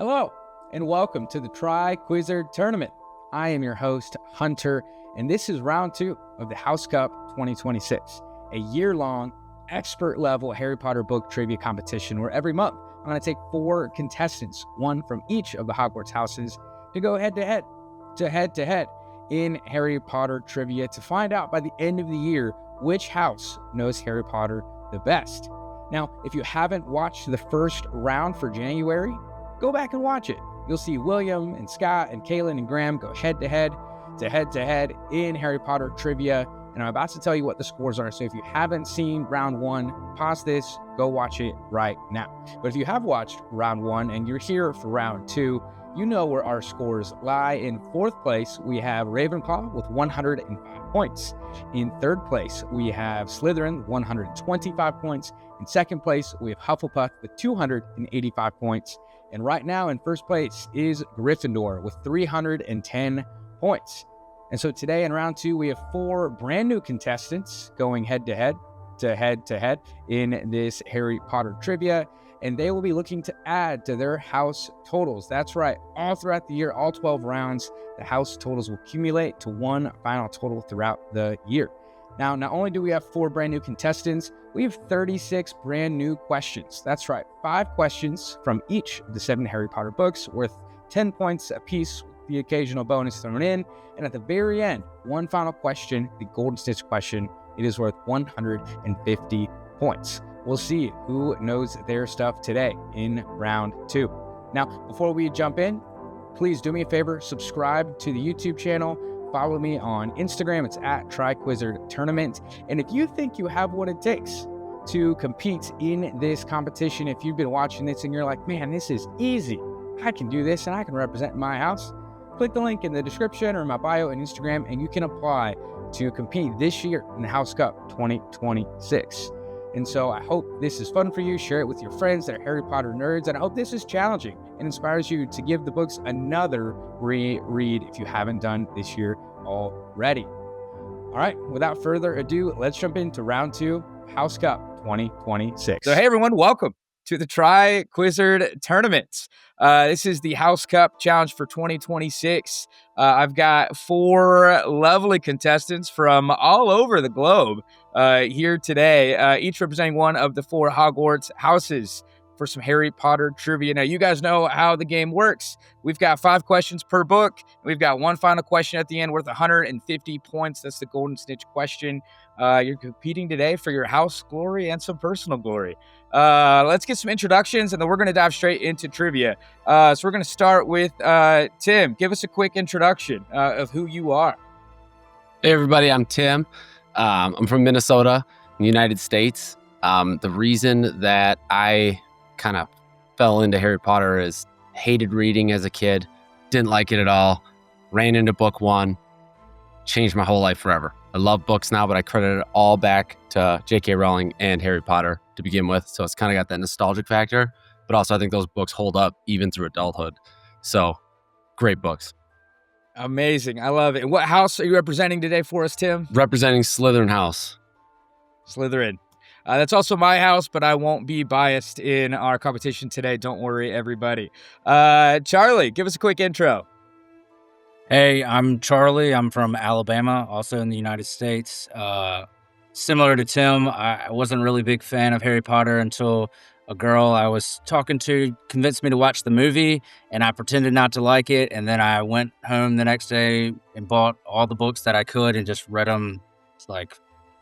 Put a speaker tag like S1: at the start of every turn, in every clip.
S1: Hello, and welcome to the Tri-Quizzard Tournament. I am your host, Hunter, and this is round 2 of the House Cup 2026, a year-long, expert-level Harry Potter book trivia competition where every month I'm going to take 4 contestants, one from each of the Hogwarts houses, to go head-to-head in Harry Potter trivia to find out by the end of the year which house knows Harry Potter the best. Now, if you haven't watched the first round for January, go back and watch it. You'll see William and Scott and Kaylin and Graham go head-to-head in Harry Potter trivia. And I'm about to tell you what the scores are. So if you haven't seen round 1, pause this, go watch it right now. But if you have watched round 1 and you're here for round 2, you know where our scores lie. In 4th place, we have Ravenclaw with 105 points. In 3rd place, we have Slytherin, 125 points. In 2nd place, we have Hufflepuff with 285 points. And right now in 1st place is Gryffindor with 310 points. And so today in round 2, we have 4 brand new contestants going head-to-head in this Harry Potter trivia. And they will be looking to add to their house totals. That's right. All throughout the year, all 12 rounds, the house totals will accumulate to one final total throughout the year. Now, not only do we have 4 brand new contestants, we have 36 brand new questions. That's right, 5 questions from each of the 7 Harry Potter books worth 10 points apiece, with the occasional bonus thrown in. And at the very end, one final question, the Golden Snitch question. It is worth 150 points. We'll see who knows their stuff today in round 2. Now, before we jump in, please do me a favor, subscribe to the YouTube channel. Follow me on Instagram. It's at Tri-Quizzard Tournament. And if you think you have what it takes to compete in this competition, if you've been watching this and you're like, man, this is easy, I can do this and I can represent my house, click the link in the description or my bio on Instagram and you can apply to compete this year in the House Cup 2026. And so I hope this is fun for you. Share it with your friends that are Harry Potter nerds. And I hope this is challenging and inspires you to give the books another reread if you haven't done this year already. All right, without further ado, let's jump into round 2, House Cup 2026. So hey everyone, welcome to the Tri-Quizzard Tournament. This is the House Cup Challenge for 2026. I've got 4 lovely contestants from all over the globe here today, each representing one of the 4 Hogwarts houses for some Harry Potter trivia. Now, you guys know how the game works. We've got 5 questions per book. We've got one final question at the end worth 150 points. That's the Golden Snitch question. You're competing today for your house glory and some personal glory. Let's get some introductions, and then we're going to dive straight into trivia. So we're going to start with Tim. Give us a quick introduction of who you are.
S2: Hey, everybody. I'm Tim. I'm from Minnesota, in the United States. The reason that I kind of fell into Harry Potter is hated reading as a kid, didn't like it at all, ran into book 1, changed my whole life forever. I love books now, but I credit it all back to J.K. Rowling and Harry Potter to begin with. So it's kind of got that nostalgic factor, but also I think those books hold up even through adulthood. So great books.
S1: Amazing. I love it. And what house are you representing today for us, Tim?
S2: Representing Slytherin house.
S1: Slytherin. That's also my house, but I won't be biased in our competition today. Don't worry, everybody. Charlie, give us a quick intro.
S3: Hey, I'm Charlie. I'm from Alabama, also in the United States. Similar to Tim, I wasn't really a big fan of Harry Potter until a girl I was talking to convinced me to watch the movie, and I pretended not to like it. And then I went home the next day and bought all the books that I could and just read them, like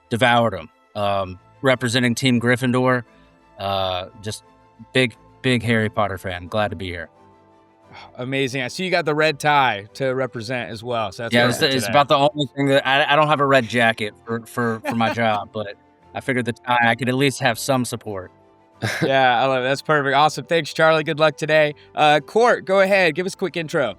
S3: devoured them. Representing Team Gryffindor, just big Harry Potter fan. Glad to be here.
S1: Amazing. I see you got the red tie to represent as well. So that's
S3: it's about the only thing that I don't have a red jacket for my job, but I figured the tie I could at least have some support.
S1: Yeah, I love it. That's perfect. Awesome. Thanks, Charlie. Good luck today. Court, go ahead. Give us a quick intro.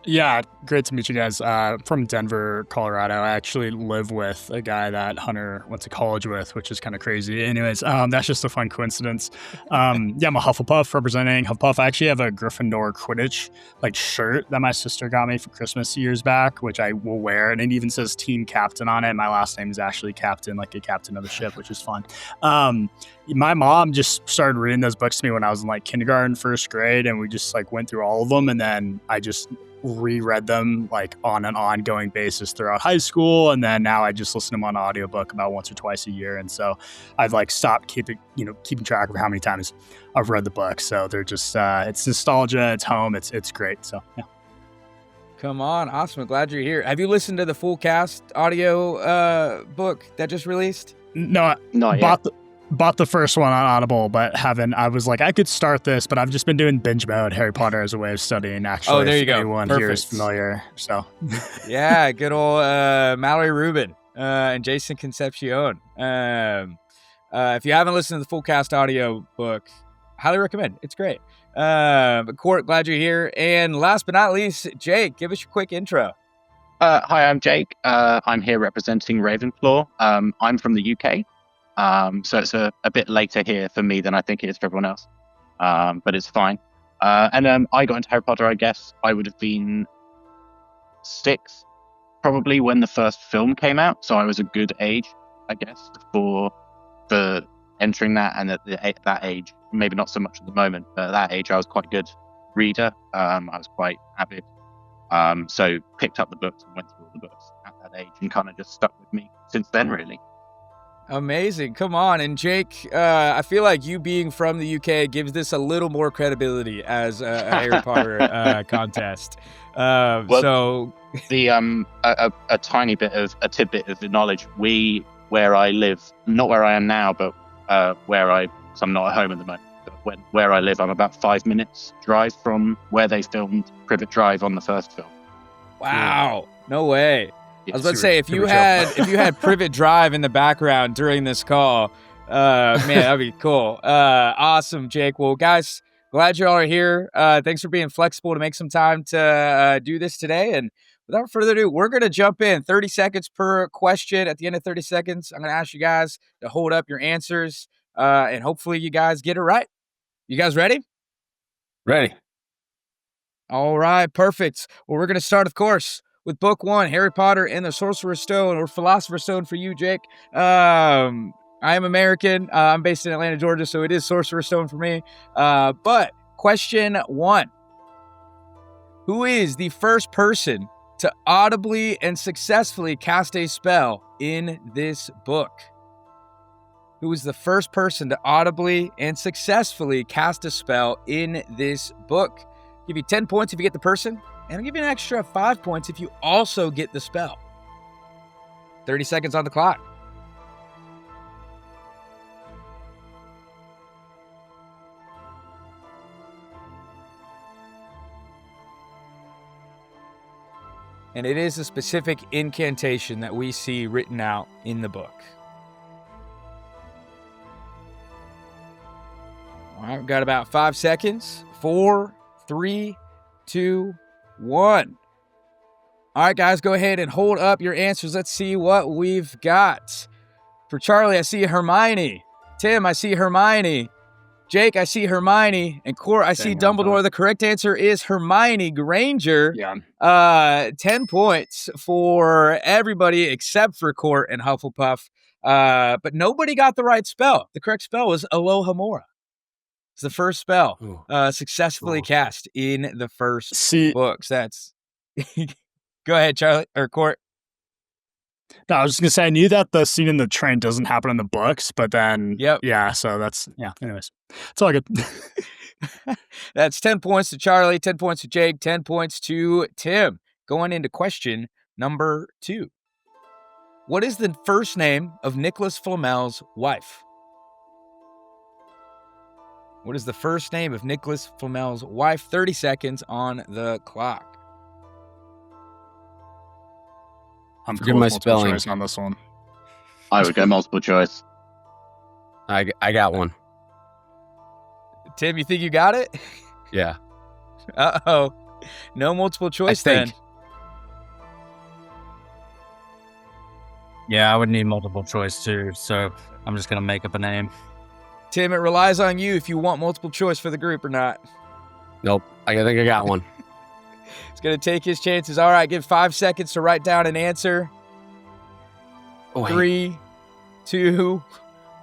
S4: Yeah, great to meet you guys. From Denver, Colorado. I actually live with a guy that Hunter went to college with, which is kind of crazy. Anyways, that's just a fun coincidence. Yeah, I'm a Hufflepuff representing Hufflepuff. I actually have a Gryffindor Quidditch shirt that my sister got me for Christmas years back, which I will wear, and it even says team captain on it. My last name is actually Captain, like a captain of the ship, which is fun. My mom just started reading those books to me when I was in kindergarten, first grade, and we just went through all of them, and then I just reread them on an ongoing basis throughout high school, and then now I just listen to them on audiobook about once or twice a year. And so I've stopped keeping track of how many times I've read the book. So they're just it's nostalgia, it's home, it's great. So yeah.
S1: Come on, awesome. I'm glad you're here. Have you listened to the full cast audio book that just released?
S4: No,
S2: Not yet.
S4: Bought the first one on Audible, but haven't. I was I could start this, but I've just been doing binge mode Harry Potter as a way of studying, actually.
S1: Oh, there you
S4: if
S1: go.
S4: Anyone
S1: Perfect.
S4: here is familiar, so.
S1: Yeah, good old Mallory Rubin and Jason Concepcion. If you haven't listened to the full cast audio book, highly recommend. It's great. But Court, glad you're here. And last but not least, Jake, give us your quick intro.
S5: Hi, I'm Jake. I'm here representing Ravenclaw. I'm from the UK. So it's a bit later here for me than I think it is for everyone else. But it's fine. And I got into Harry Potter, I guess I would have been 6, probably, when the first film came out. So I was a good age, I guess, for entering that. And at that age, maybe not so much at the moment, but at that age, I was quite a good reader. I was quite avid. So picked up the books and went through all the books at that age, and kind of just stuck with me since then, really.
S1: Amazing. Come on. And Jake, I feel like you being from the UK gives this a little more credibility as a Harry Potter contest. So
S5: the a tiny bit of a tidbit of knowledge. Where I live, not where I am now, but so I'm not at home at the moment. But where I live, I'm about 5 minutes drive from where they filmed Privet Drive on the first film.
S1: wow, no way. I was about to
S4: Super-
S1: say, if you
S4: super
S1: had Privet Drive in the background during this call, man, that'd be cool. Awesome, Jake. Well, guys, glad you all are here. Thanks for being flexible to make some time to do this today. And without further ado, we're going to jump in. 30 seconds per question. At the end of 30 seconds, I'm going to ask you guys to hold up your answers, and hopefully you guys get it right. You guys ready?
S2: Ready.
S1: All right, perfect. Well, we're going to start, of course, with book 1, Harry Potter and the Sorcerer's Stone, or Philosopher's Stone for you, Jake. I am American. I'm based in Atlanta, Georgia, so it is Sorcerer's Stone for me. But question 1. Who is the first person to audibly and successfully cast a spell in this book? Who is the first person to audibly and successfully cast a spell in this book? Give you 10 points if you get the person, and I'll give you an extra 5 points if you also get the spell. 30 seconds on the clock. And it is a specific incantation that we see written out in the book. All right, we've got about 5 seconds. 4, 3, 2, 1. All right, guys, go ahead and hold up your answers. Let's see what we've got. For Charlie, I see Hermione. Tim, I see Hermione. Jake, I see Hermione. And Court, I see Dumbledore. The correct answer is Hermione Granger.
S4: Yeah.
S1: 10 points for everybody except for Court and Hufflepuff. But nobody got the right spell. The correct spell was Alohomora. It's the first spell successfully cast in the first books. That's go ahead, Charlie or Court.
S4: No, I was just gonna say I knew that the scene in the train doesn't happen in the books, but then yeah, so that's anyways. It's all good.
S1: That's 10 points to Charlie, 10 points to Jake, 10 points to Tim. Going into question number 2. What is the first name of Nicholas Flamel's wife? What is the first name of Nicholas Flamel's wife? 30 seconds on the clock.
S4: I'm
S2: Forgive
S4: cool
S2: my
S4: with multiple
S2: spelling.
S4: choice on this one.
S5: I would go multiple choice.
S2: I got one.
S1: Tim, you think you got it?
S2: Yeah.
S1: Uh-oh. No multiple choice
S2: think.
S1: then.
S3: Yeah, I would need multiple choice too, so I'm just gonna make up a name.
S1: Tim, it relies on you if you want multiple choice for the group or not.
S2: Nope. I think I got one.
S1: He's going to take his chances. All right, give 5 seconds to write down an answer.
S2: Oh, wait.
S1: 3, 2,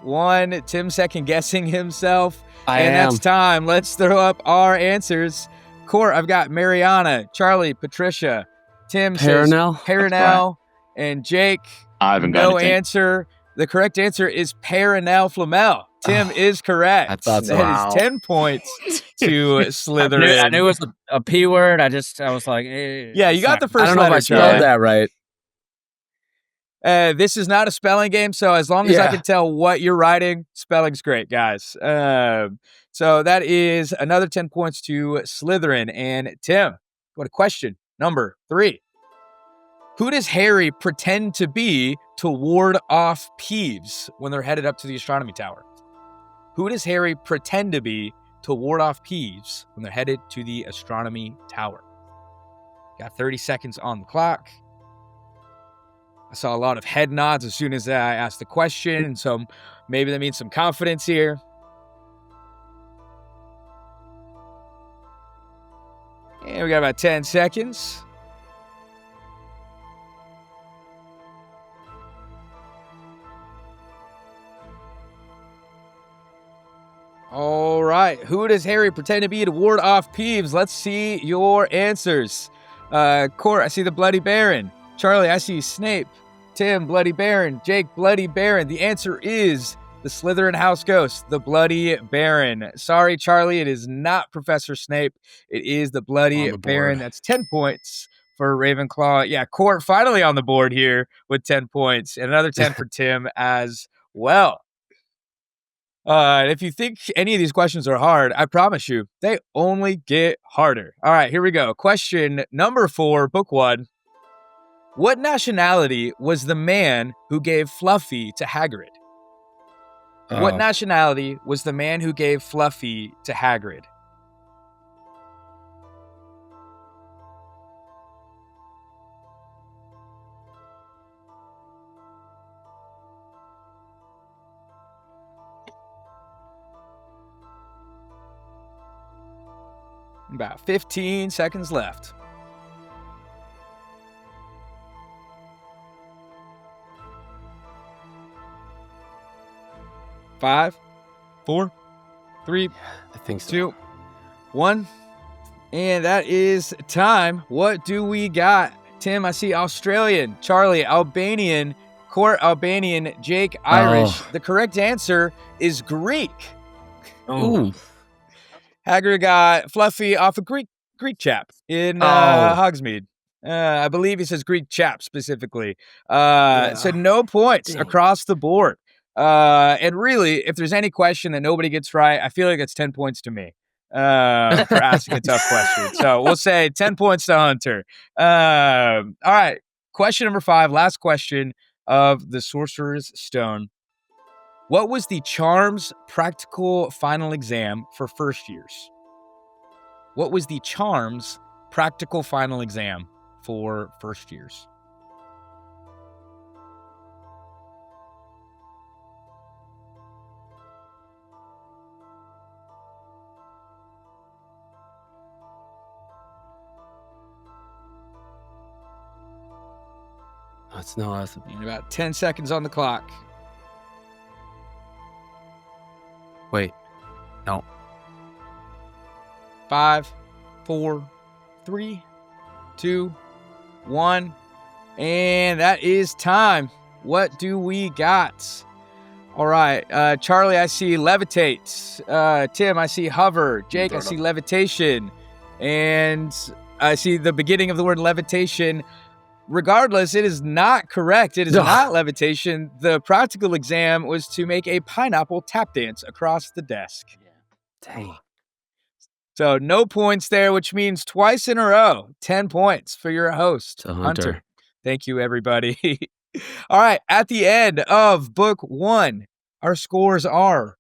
S1: 1. Tim second guessing himself.
S2: And
S1: that's time. Let's throw up our answers. Court, I've got Mariana, Charlie, Patricia. Tim
S2: Paranel?
S1: says Paranel. And Jake,
S5: I haven't got
S1: no
S5: anything.
S1: answer. The correct answer is Paranel Flamel. Tim is correct.
S2: I thought so.
S1: That is 10 points to Slytherin.
S3: I knew it was a P word. I was like,
S1: Yeah, you got the
S2: I
S1: first
S2: don't know if
S1: letter,
S2: I spelled
S1: Charlie.
S2: that right.
S1: This is not a spelling game, so as long as I
S2: Yeah.
S1: can tell what you're writing, spelling's great, guys. So that is another 10 points to Slytherin. And Tim, what a question. Number 3. Who does Harry pretend to be to ward off Peeves when they're headed up to the astronomy tower? Who does Harry pretend to be to ward off Peeves when they're headed to the astronomy tower? Got 30 seconds on the clock. I saw a lot of head nods as soon as I asked the question, and so maybe that means some confidence here. And we got about 10 seconds. All right. Who does Harry pretend to be to ward off Peeves? Let's see your answers. Court, I see the Bloody Baron. Charlie, I see Snape. Tim, Bloody Baron. Jake, Bloody Baron. The answer is the Slytherin house ghost, the Bloody Baron. Sorry, Charlie, it is not Professor Snape. It is the Bloody Baron. That's 10 points for Ravenclaw. Yeah, Court finally on the board here with 10 points. And another 10 for Tim as well. If you think any of these questions are hard, I promise you, they only get harder. All right, here we go. Question number 4, book 1. What nationality was the man who gave Fluffy to Hagrid? What nationality was the man who gave Fluffy to Hagrid? About 15 seconds left. Five, 4, 3,
S2: I think so.
S1: 2, 1. And that is time. What do we got? Tim, I see Australian. Charlie, Albanian. Court, Albanian. Jake, Irish. The correct answer is Greek.
S2: Ooh.
S1: Hagrid got Fluffy off a Greek chap in Hogsmeade. I believe he says Greek chap specifically. So no points across the board. And really, if there's any question that nobody gets right, I feel like it's 10 points to me for asking a tough question. So we'll say 10 points to Hunter. All right. Question number 5, last question of the Sorcerer's Stone. What was the Charms practical final exam for first years? What was the Charms practical final exam for first years?
S2: That's no less.
S1: And about 10 seconds on the clock.
S2: Wait. No.
S1: 5, 4, 3, 2, 1. And that is time. What do we got? All right. Charlie, I see levitate. Tim, I see hover. Jake, I see levitation. And I see the beginning of the word levitation. Regardless, it is not correct. It is not levitation. The practical exam was to make a pineapple tap dance across the desk.
S2: Dang.
S1: So no points there, which means twice in a row, 10 points for your host, Hunter. Thank you, everybody. All right, at the end of book 1, our scores are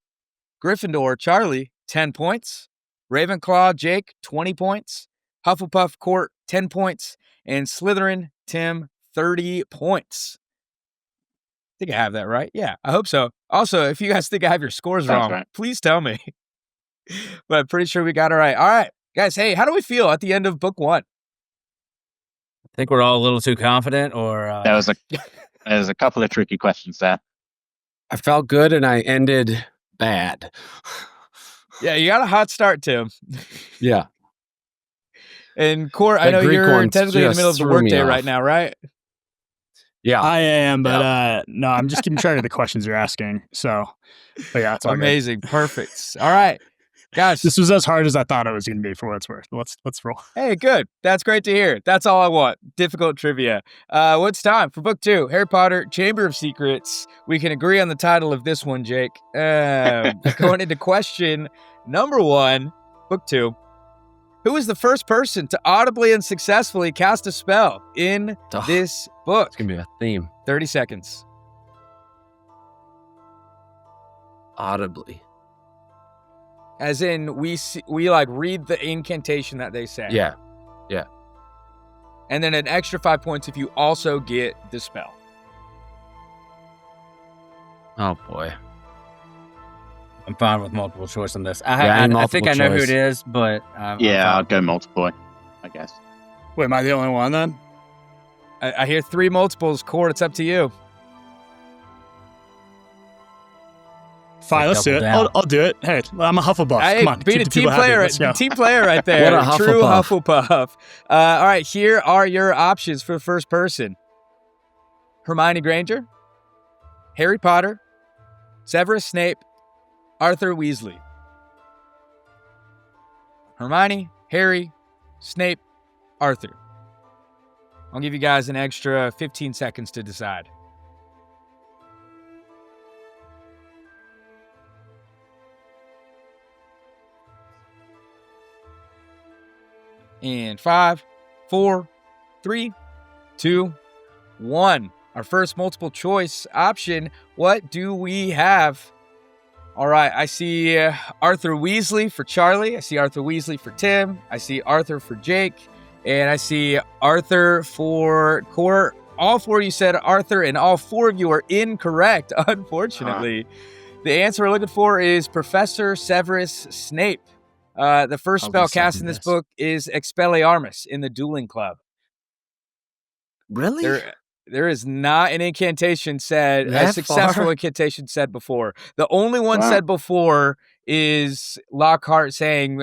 S1: Gryffindor, Charlie, 10 points. Ravenclaw, Jake, 20 points. Hufflepuff, Court, 10 points. And Slytherin, Tim, 30 points. I think I have that right. Yeah, I hope so. Also, if you guys think I have your scores
S5: Sounds
S1: wrong,
S5: right.
S1: please tell me. But I'm pretty sure we got it right. All right, guys. Hey, how do we feel at the end of book 1?
S3: I think we're all a little too confident, or
S5: There's a couple of tricky questions there.
S2: I felt good and I ended bad.
S1: Yeah, you got a hot start, Tim.
S2: Yeah.
S1: And Court, I
S2: That
S1: know
S2: Greek
S1: you're
S2: one
S1: technically in the middle of
S2: just
S1: the
S2: threw me
S1: workday
S2: off.
S1: right now, right?
S2: Yeah.
S4: I am, but no, I'm just keeping track of the questions you're asking. So, but yeah, it's all good.
S1: Amazing. Perfect. All right, guys.
S4: This was as hard as I thought it was going to be for what it's worth. Let's roll.
S1: Hey, good. That's great to hear. That's all I want. Difficult trivia. What's time for book 2? Harry Potter, Chamber of Secrets. We can agree on the title of this one, Jake. Going into question number 1, book 2. Who was the first person to audibly and successfully cast a spell in this book?
S2: It's going to be a theme.
S1: 30 seconds.
S2: Audibly.
S1: As in, we like read the incantation that they say.
S2: Yeah.
S1: And then an extra 5 points if you also get the spell.
S2: Oh, boy.
S3: I'm fine with multiple choice on this.
S2: Yeah,
S3: I think I know who
S2: choice.
S3: it is, but I'm
S5: Yeah, I'll
S3: fine.
S5: go multiple, I guess.
S4: Wait, am I the only one then?
S1: I hear 3 multiples. Court, it's up to you.
S4: Fine, let's do it.
S3: Double down.
S4: I'll do it. Hey, I'm a Hufflepuff.
S1: Hey,
S4: Come on,
S1: being a
S4: keep the
S1: team
S4: people happy.
S1: player,
S4: Let's go.
S1: team player right there.
S2: What a
S1: True
S2: Hufflepuff.
S1: Hufflepuff. All right, here are your options for the first person: Hermione Granger, Harry Potter, Severus Snape, Arthur Weasley. Hermione, Harry, Snape, Arthur. I'll give you guys an extra 15 seconds to decide. And 5, 4, 3, 2, 1. Our first multiple choice option. What do we have? All right, I see Arthur Weasley for Charlie. I see Arthur Weasley for Tim. I see Arthur for Jake. And I see Arthur for Court. All 4 of you said Arthur, and all 4 of you are incorrect, unfortunately. The answer we're looking for is Professor Severus Snape. The first spell cast in this book is Expelliarmus in the Dueling Club.
S2: Really?
S1: There is not an incantation said, a
S2: That
S1: successful
S2: far?
S1: incantation said before. The only one
S5: Wow.
S1: said before is Lockhart saying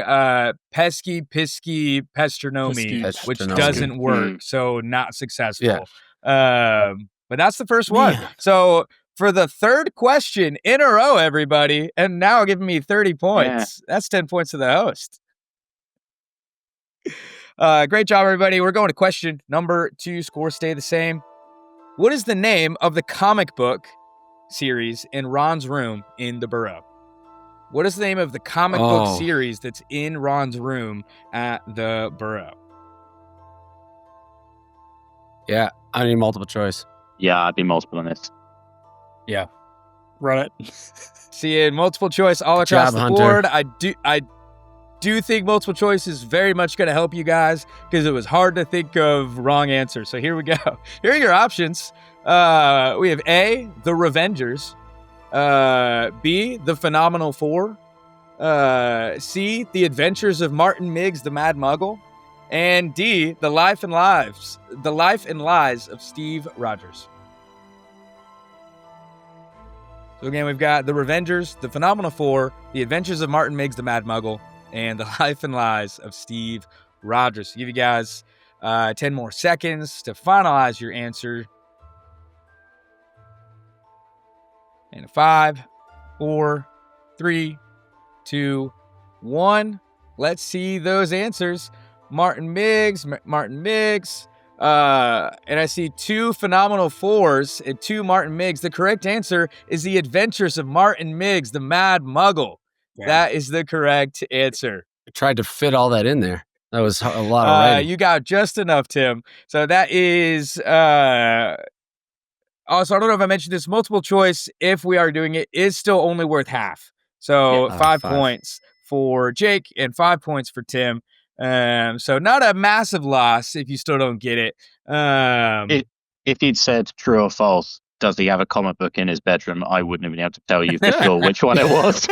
S1: pesky, pisky, pestronomy,
S4: Pesky.
S1: which
S2: Pestronomy.
S1: doesn't work,
S5: Hmm.
S1: so not successful.
S2: Yeah.
S1: But that's the first one.
S2: Man.
S1: So for the third question in a row, everybody, and now giving me 30 points. That's 10 points to the host. Great job, everybody. We're going to question number 2. Scores stay the same. What is the name of the comic book series in Ron's room in the Burrow? What is the name of the comic book series that's in Ron's room at the Burrow?
S2: Yeah. I need multiple choice.
S5: Yeah, I'd be multiple on this.
S4: Run it.
S1: Seeing multiple choice all
S2: Good
S1: across
S2: job,
S1: the
S2: Hunter.
S1: board. I do think multiple choice is very much going to help you guys because it was hard to think of wrong answers. So here we go. Here are your options. We have A, The Revengers. B, The Phenomenal Four. C, The Adventures of Martin Miggs, the Mad Muggle. And D, The Life and Lies of Steve Rogers. So again, we've got The Revengers, The Phenomenal Four, The Adventures of Martin Miggs, the Mad Muggle, and The Life and Lies of Steve Rogers. Give you guys 10 more seconds to finalize your answer. And 5, 4, 3, 2, 1. Let's see those answers. Martin Miggs. And I see 2 Phenomenal Fours and 2 Martin Miggs. The correct answer is The Adventures of Martin Miggs, the Mad Muggle.
S4: Yeah.
S1: That is the correct answer.
S2: I tried to fit all that in there. That was a lot of writing.
S1: You got just enough, Tim. So that is also, I don't know if I mentioned this, multiple choice, if we are doing it, is still only worth half. So
S2: Yeah.
S1: 5
S2: 5.
S1: points for Jake and 5 points for Tim. So not a massive loss if you still don't get it.
S5: If he'd said true or false, does he have a comic book in his bedroom? I wouldn't have been able to tell you for sure which one it was.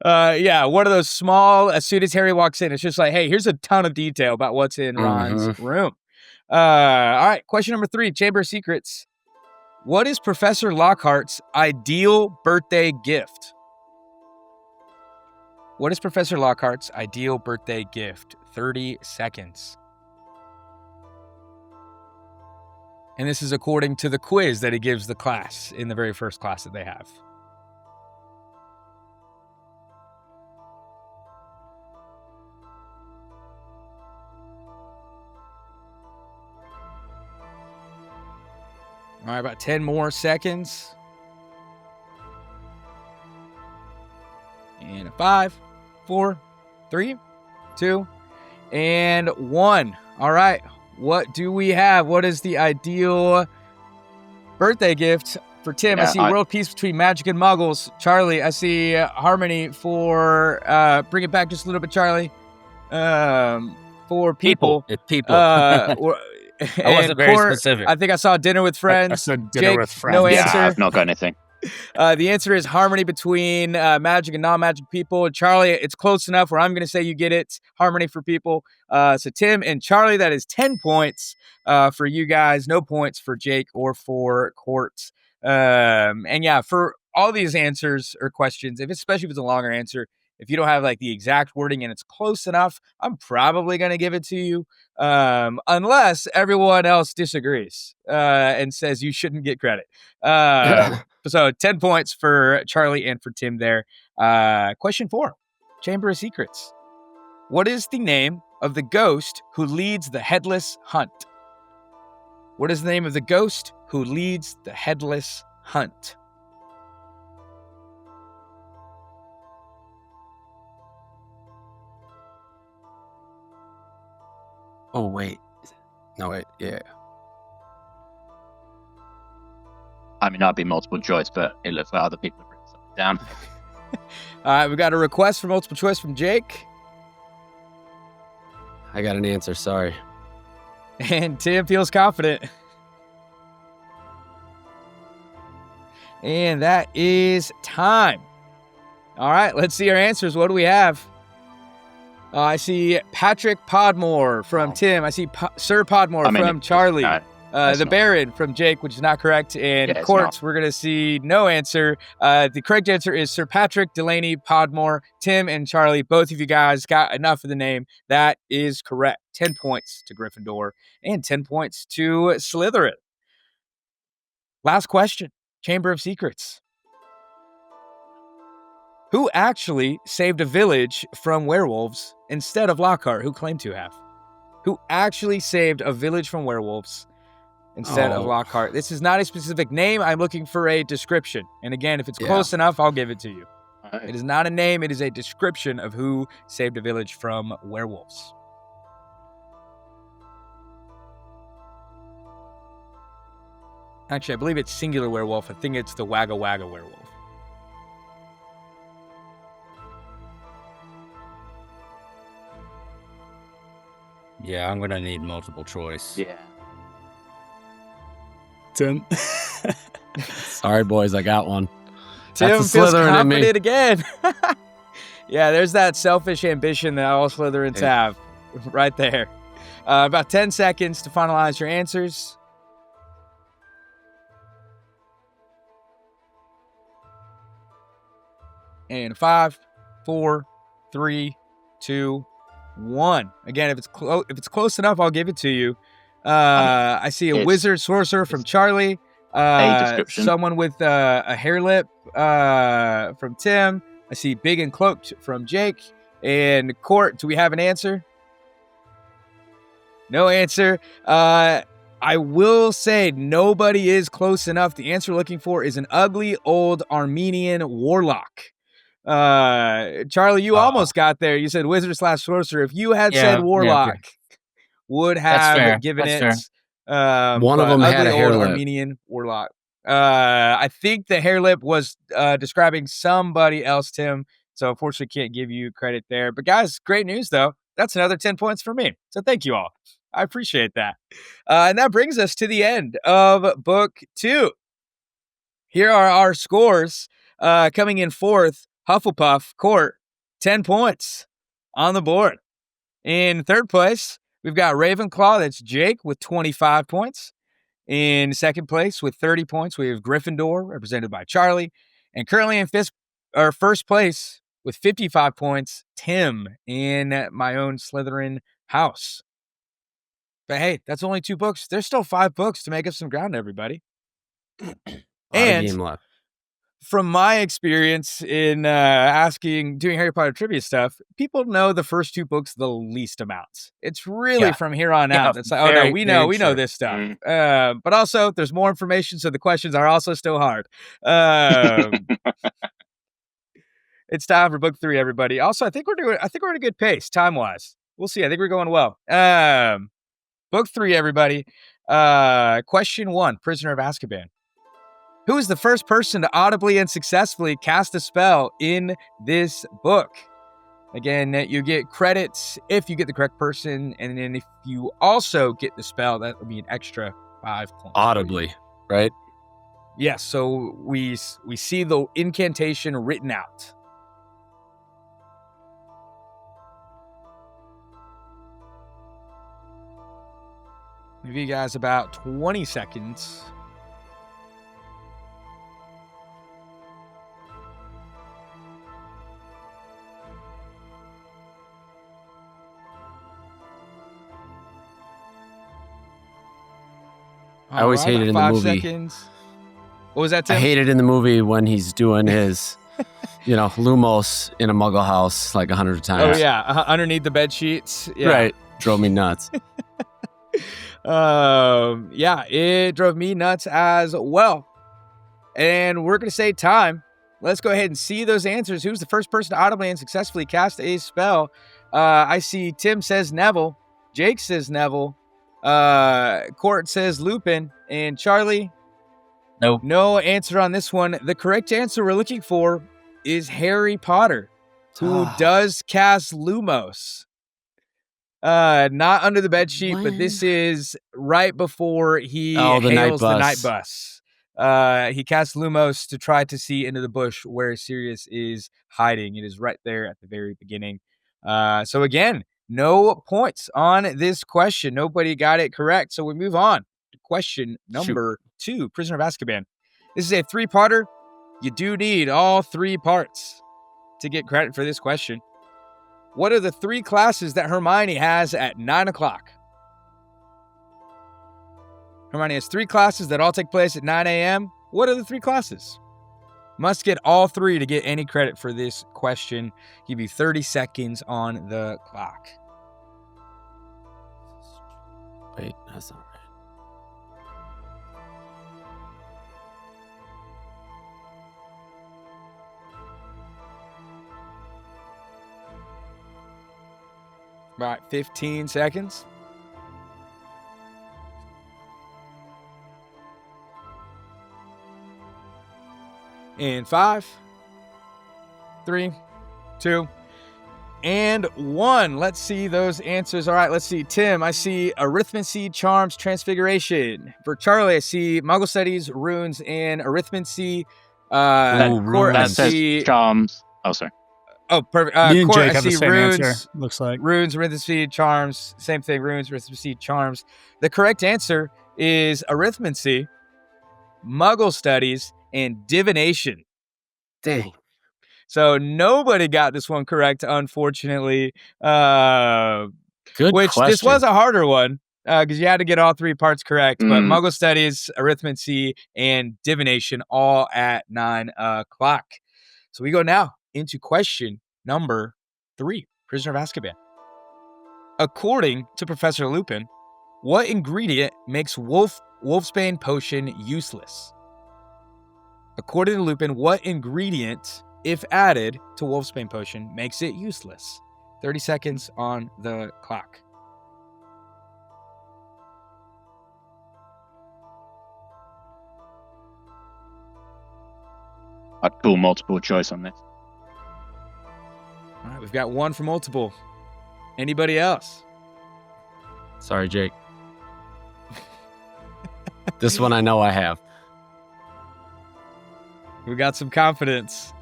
S1: Yeah, one of those small, as soon as Harry walks in, it's just like, hey, here's a ton of detail about what's in Ron's room. All right, question number 3, Chamber of Secrets. What is Professor Lockhart's ideal birthday gift? What is Professor Lockhart's ideal birthday gift? 30 seconds. And this is according to the quiz that he gives the class in the very first class that they have. All right, about 10 more seconds. And 5, 4, 3, 2, and 1. All right, what do we have? What is the ideal birthday gift for Tim?
S5: Yeah,
S1: I see world peace between magic and muggles. Charlie, I see harmony for, bring it back just a little bit, Charlie. For people.
S3: It's people. I wasn't very specific.
S1: I think I saw dinner with friends.
S4: I said dinner
S1: Jake,
S4: with friends.
S1: no
S5: Yeah,
S1: answer.
S5: I've not got anything.
S1: The answer is harmony between magic and non-magic people. Charlie, it's close enough where I'm going to say you get it. Harmony for people. So Tim and Charlie, that is 10 points for you guys. No points for Jake or for Court. And yeah, for all these answers or questions, especially if it's a longer answer, if you don't have like the exact wording and it's close enough, I'm probably going to give it to you. Unless everyone else disagrees and says you shouldn't get credit. So 10 points for Charlie and for Tim there. Question 4, Chamber of Secrets. What is the name of the ghost who leads the headless hunt? What is the name of the ghost who leads the headless hunt?
S2: Oh, wait. No, wait. Yeah.
S5: I mean, I'd be multiple choice, but it looks like other people have written something down.
S1: All right, we got a request for multiple choice from Jake.
S2: I got an answer. Sorry.
S1: And Tim feels confident. And that is time. All right, let's see our answers. What do we have? I see Patrick Podmore from Tim. I see Sir Podmore from Charlie. The Baron from Jake, which is not correct. And Courts, we're going to see no answer. The correct answer is Sir Patrick Delaney Podmore. Tim and Charlie, both of you guys got enough of the name. That is correct. 10 points to Gryffindor and 10 points to Slytherin. Last question, Chamber of Secrets. Who actually saved a village from werewolves instead of Lockhart, who claimed to have? Who actually saved a village from werewolves instead of Lockhart? This is not a specific name. I'm looking for a description. And again, if it's close enough, I'll give it to you. Right. It is not a name. It is a description of who saved a village from werewolves. Actually, I believe it's singular werewolf. I think it's the Wagga Wagga werewolf.
S3: Yeah, I'm going to need multiple choice.
S5: Yeah.
S4: Tim.
S2: Sorry, boys. I got one.
S1: Tim feels confident again. Yeah, there's that selfish ambition that all Slytherins have right there. About 10 seconds to finalize your answers. And 5, 4, 3, 2, 1. Again, if it's close enough, I'll give it to you. I see a wizard sorcerer from Charlie. Someone with a hair lip from Tim. I see big and cloaked from Jake. And Court, do we have an answer? No answer. I will say nobody is close enough. The answer we're looking for is an ugly old Armenian warlock. Charlie, you almost got there. You said wizard / sorcerer. If you had said warlock, would have given it.
S2: One of them had a hair lip.
S1: Armenian warlock. I think the hair lip was describing somebody else, Tim. So unfortunately, can't give you credit there. But guys, great news though. That's another 10 points for me. So thank you all. I appreciate that. And that brings us to the end of book 2. Here are our scores. Coming in fourth, Hufflepuff Court, 10 points on the board. In third place, we've got Ravenclaw. That's Jake with 25 points. In second place with 30 points, we have Gryffindor, represented by Charlie. And currently in first place with 55 points, Tim in my own Slytherin house. But hey, that's only 2 books. There's still 5 books to make up some ground, everybody.
S2: And game left.
S1: From my experience in doing Harry Potter trivia stuff, people know the first 2 books the least amounts. It's really from here on out. It's like, oh no, we know this stuff. But also, there's more information, so the questions are also still hard. It's time for book 3, everybody. Also, I think we're at a good pace time wise. We'll see. I think we're going well. Book 3, everybody. Question 1: Prisoner of Azkaban. Who is the first person to audibly and successfully cast a spell in this book? Again, you get credits if you get the correct person, and then if you also get the spell, that will be an extra 5 points.
S2: Audibly, right?
S1: Yes, so we see the incantation written out. Give you guys about 20 seconds.
S2: I always hated in the movie.
S1: Seconds. What was that, Tim?
S2: I hate it in the movie when he's doing his, Lumos in a muggle house like 100 times.
S1: Oh, yeah. Underneath the bed sheets. Yeah.
S2: Right. Drove me nuts.
S1: Yeah, it drove me nuts as well. And we're going to say time. Let's go ahead and see those answers. Who's the first person to audibly and successfully cast a spell? I see Tim says Neville. Jake says Neville. Court says Lupin. And Charlie?
S3: Nope.
S1: No answer on this one. The correct answer we're looking for is Harry Potter, who does cast Lumos. Not under the bed sheet, but this is right before he hails the night bus. He casts Lumos to try to see into the bush where Sirius is hiding. It is right there at the very beginning. So again, no points on this question. Nobody got it correct. So we move on to question number 2, Prisoner of Azkaban. This is a 3-parter. You do need all 3 parts to get credit for this question. What are the 3 classes that Hermione has at 9 o'clock? Hermione has 3 classes that all take place at 9 a.m. What are the 3 classes? Must get all 3 to get any credit for this question. Give you 30 seconds on the clock.
S2: Wait, that's not right.
S1: About 15 seconds. In 5, 3, 2, and 1. Let's see those answers. All right, let's see. Tim, I see arithmancy, charms, transfiguration. For Charlie, I see Muggle studies, runes, and arithmancy. Court, I see
S5: charms. Oh, sorry.
S1: Oh, perfect.
S4: Me and
S1: Court,
S4: Jake
S1: I
S4: have the
S1: see
S4: same
S1: runes.
S4: answer, looks like.
S1: Runes, arithmancy, charms. Same thing, runes, arithmancy, charms. The correct answer is arithmancy, Muggle studies, and divination.
S2: Dang.
S1: So nobody got this one correct, unfortunately.
S2: Good
S1: Which
S2: question.
S1: This was a harder one because you had to get all 3 parts correct. But Muggle studies, arithmancy, and divination all at 9 o'clock. So we go now into question number 3, Prisoner of Azkaban. According to Professor Lupin, what ingredient makes Wolfsbane potion useless? According to Lupin, what ingredient, if added to Wolfsbane potion, makes it useless? 30 seconds on the clock.
S5: I'd call multiple choice on this.
S1: right, we've got one for multiple. Anybody else?
S2: Sorry, Jake. This one I know I have.
S1: We got some confidence.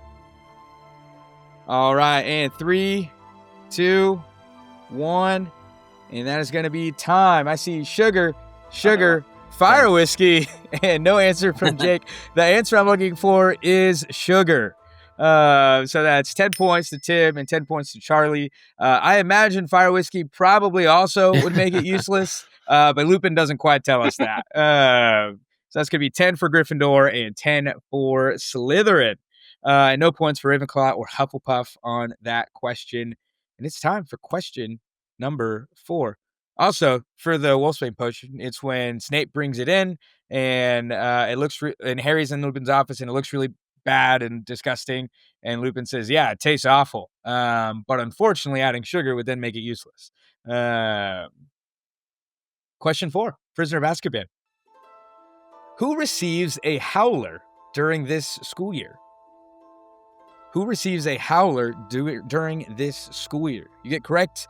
S1: All right, and 3, 2, 1, and that is going to be time. I see sugar, fire whiskey, and no answer from Jake. The answer I'm looking for is sugar. So that's 10 points to Tim and 10 points to Charlie. I imagine fire whiskey probably also would make it useless, but Lupin doesn't quite tell us that. So that's going to be 10 for Gryffindor and 10 for Slytherin. And no points for Ravenclaw or Hufflepuff on that question. And it's time for question number 4. Also, for the Wolfsbane potion, it's when Snape brings it in, and it looks and Harry's in Lupin's office, and it looks really bad and disgusting. And Lupin says, "Yeah, it tastes awful. But unfortunately, adding sugar would then make it useless." Question 4: Prisoner of Azkaban. Who receives a howler during this school year? Who receives a howler during this school year? You get correct.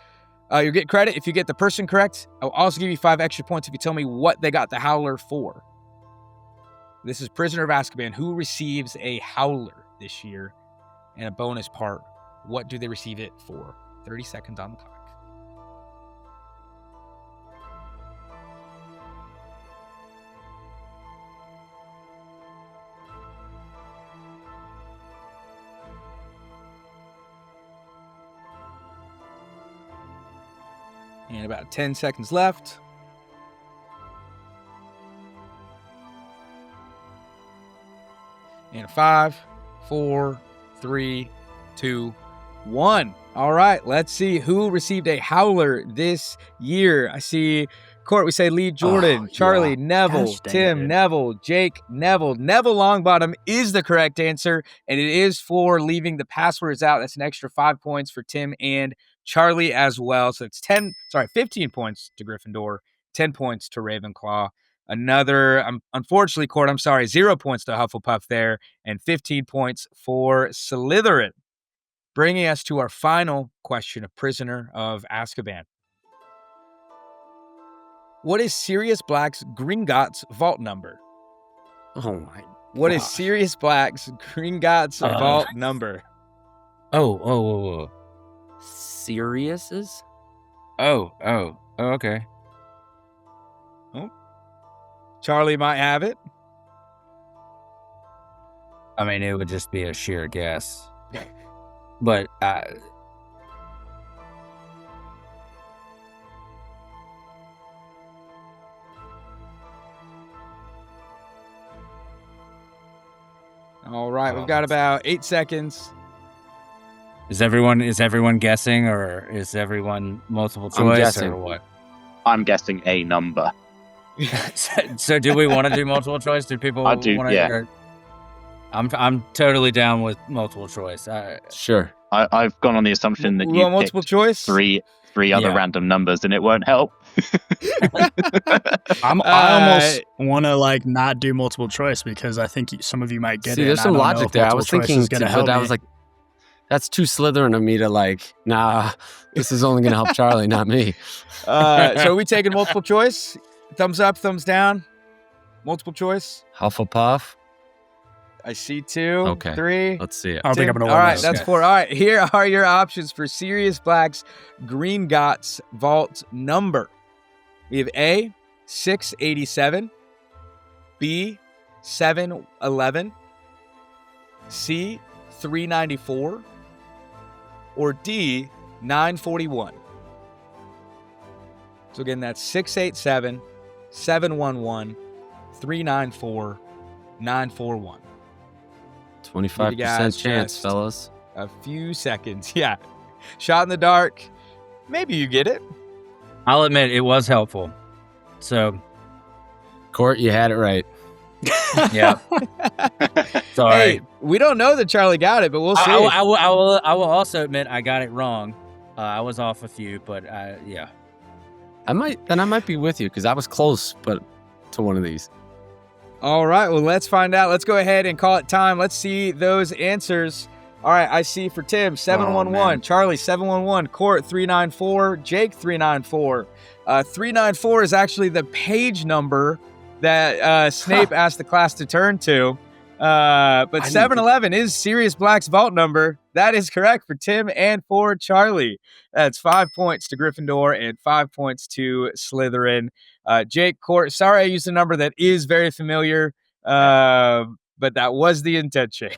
S1: You get credit if you get the person correct. I'll also give you 5 extra points if you tell me what they got the howler for. This is Prisoner of Azkaban. Who receives a howler this year? And a bonus part, what do they receive it for? 30 seconds on the clock. And about 10 seconds left. And 5, 4, 3, 2, 1. All right, let's see who received a howler this year. I see Court, we say Lee Jordan, Charlie, Neville, Tim, Neville, Jake, Neville. Neville Longbottom is the correct answer, and it is for leaving the passwords out. That's an extra 5 points for Tim and Charlie as well. So it's 15 points to Gryffindor, 10 points to Ravenclaw. Unfortunately, Court, 0 points to Hufflepuff there, and 15 points for Slytherin. Bringing us to our final question of Prisoner of Azkaban. What is Sirius Black's Gringotts vault number?
S2: Oh my!
S1: What is Sirius Black's Gringotts vault number?
S3: Oh.
S2: Sirius's?
S3: Oh, okay.
S1: Oh. Charlie might have it.
S3: I mean, it would just be a sheer guess. But
S1: all right, we've got about 8 seconds.
S3: Is everyone guessing, or is everyone multiple choice, or what?
S5: I'm guessing a number.
S3: So do we want to do multiple choice? Do people
S5: I do,
S3: want to?
S5: yeah.
S3: I'm totally down with multiple choice.
S2: Sure.
S5: I've gone on the assumption that
S1: you want multiple choice?
S5: Three other random numbers, and it won't help.
S4: I almost want to not do multiple choice because I think some of you might get it.
S2: See, there's some logic there. I was thinking, but I was like, that's too Slytherin of me to nah, this is only going to help Charlie, not me.
S1: So are we taking multiple choice? Thumbs up, thumbs down. Multiple choice.
S2: Hufflepuff.
S1: I see 2,
S2: okay.
S1: 3.
S2: Let's see it.
S4: I don't think I'm going to
S1: All
S4: win
S1: right,
S4: this.
S1: that's 4. All right, here are your options for Sirius Black's Gringotts vault number. We have A, 687, B, 711, C, 394, or D, 941. So again, that's 687, 711, 394, 941.
S2: 25% chance, fellas.
S1: A few seconds. Yeah. Shot in the dark. Maybe you get it.
S3: I'll admit it was helpful. So,
S2: Court, you had it right.
S3: Yeah. Sorry.
S1: Hey, we don't know that Charlie got it, but we'll see.
S3: I will also admit I got it wrong. I was off a few, but yeah.
S2: I might be with you because I was close, but to one of these.
S1: All right, well, let's find out. Let's go ahead and call it time. Let's see those answers. All right, I see for Tim 711, Charlie 711, Court 394, Jake 394. 394 is actually the page number that Snape asked the class to turn to. But 711 is Sirius Black's vault number. That is correct for Tim and for Charlie. That's 5 points to Gryffindor and 5 points to Slytherin. Jake, Court, sorry I used a number that is very familiar, but that was the intention.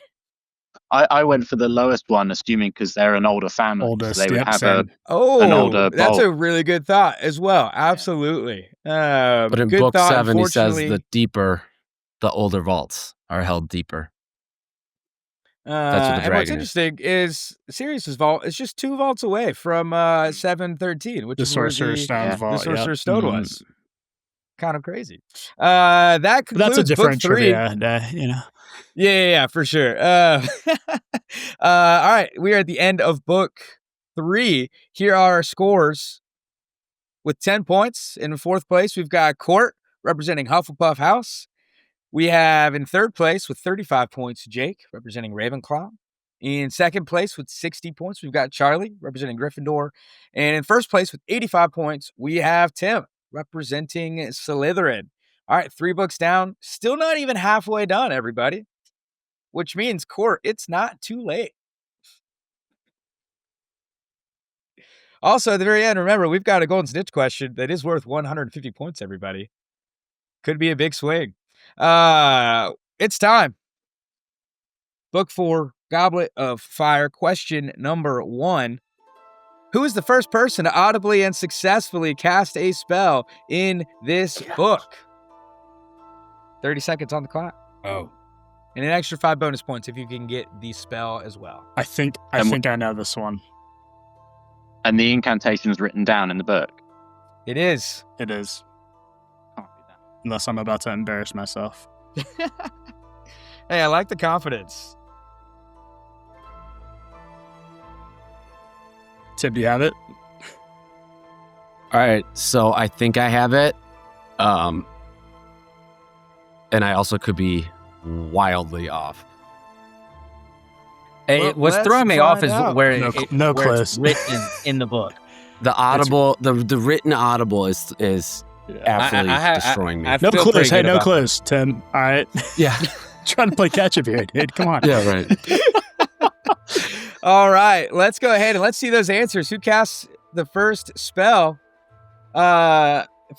S5: I went for the lowest one, assuming because they're an older family.
S4: Oldest,
S5: so they would have
S4: same.
S5: an older
S1: that's
S5: vault.
S1: a really good thought as well. Absolutely.
S2: But in
S1: good
S2: book
S1: thought,
S2: 7, he says
S1: unfortunately.
S2: the older vaults are held deeper.
S1: That's
S2: what the
S1: and what's
S2: dragon
S1: interesting is Sirius's vault is just 2 vaults away from 713, which
S4: The
S1: is where
S4: Sorcerer's Stone
S1: the
S4: vault.
S1: Sorcerer's Stone was. Kind of crazy. That concludes
S4: That's a different
S1: book 3.
S4: trivia,
S1: Yeah, for sure. All right, we are at the end of book 3. Here are our scores. With 10 points in 4th place, we've got Court representing Hufflepuff House. We have in 3rd place with 35 points, Jake representing Ravenclaw. In 2nd place with 60 points, we've got Charlie representing Gryffindor. And in 1st place with 85 points, we have Tim representing Slytherin. All right, 3 books down. Still not even halfway done, everybody. Which means, Court, it's not too late. Also, at the very end, remember, we've got a Golden Snitch question that is worth 150 points, everybody. Could be a big swing. It's time. Book 4, Goblet of Fire, question number 1. Who is the first person to audibly and successfully cast a spell in this book? 30 seconds on the clock.
S3: Oh.
S1: And an extra 5 bonus points if you can get the spell as well.
S4: I think I know this one.
S5: And the incantation's written down in the book.
S1: It is.
S4: It is.
S5: Can't do that.
S4: Unless I'm about to embarrass myself.
S1: Hey, I like the confidence.
S4: Tim, do you have it?
S2: All right, so I think I have it. And I also could be wildly off.
S3: Hey,
S1: Well,
S3: what's
S1: let's
S3: throwing me off is
S1: find out.
S3: where
S4: No
S3: where it's
S4: clues.
S3: written in the book.
S2: The audible, the written audible is absolutely
S3: I
S2: destroying me.
S4: No
S3: feel
S4: clues.
S3: pretty
S4: Hey,
S3: good
S4: no
S3: about
S4: clues, Tim. All right.
S2: Yeah,
S4: Trying to play catch up here, dude. Come on.
S2: yeah, right.
S1: All right, let's go ahead and let's see those answers. Who casts the first spell? For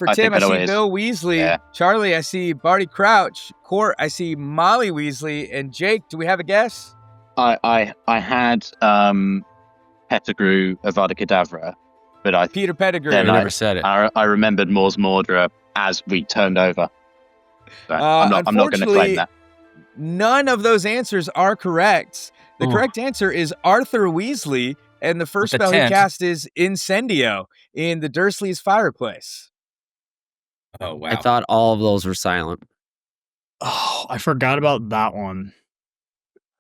S5: I
S1: Tim,
S5: think
S1: I
S5: it
S1: see
S5: always-
S1: Bill Weasley.
S5: yeah.
S1: Charlie, I see Barty Crouch. Court, I see Molly Weasley. And Jake, do we have a guess?
S5: I had Pettigrew Avada Kedavra, but
S1: Peter Pettigrew.
S5: Then
S2: I
S5: I-
S2: never said it.
S5: I remembered Mors Mordra as we turned over. So I'm not going to
S1: unfortunately,
S5: claim that.
S1: None of those answers are correct. The
S2: Ooh.
S1: correct answer is Arthur Weasley, and the first
S3: With the
S1: spell he
S3: 10th.
S1: cast is Incendio in the Dursleys' fireplace.
S3: Oh wow!
S2: I thought all of those were silent.
S4: Oh, I forgot about that one.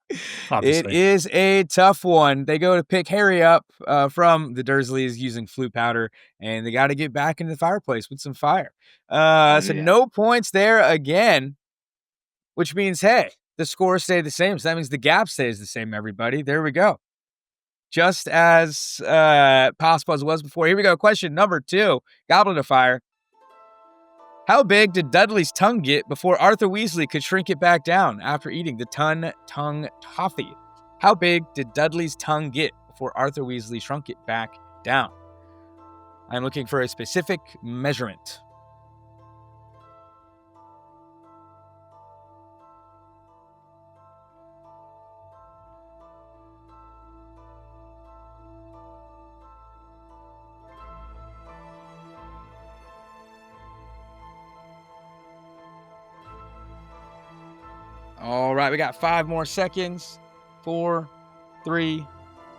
S1: It
S4: Obviously.
S1: is a tough one. They go to pick Harry up from the Dursleys using flue powder, and they got to get back into the fireplace with some fire. So
S5: yeah.
S1: no points there again, which means, hey, the scores stay the same. So that means the gap stays the same, everybody. There we go. Just as possible as it was before. Here we go. Question number 2, Goblet of Fire. How big did Dudley's tongue get before Arthur Weasley could shrink it back down after eating the tongue toffee? How big did Dudley's tongue get before Arthur Weasley shrunk it back down? I'm looking for a specific measurement. All right, we got 5 more seconds. 4, 3,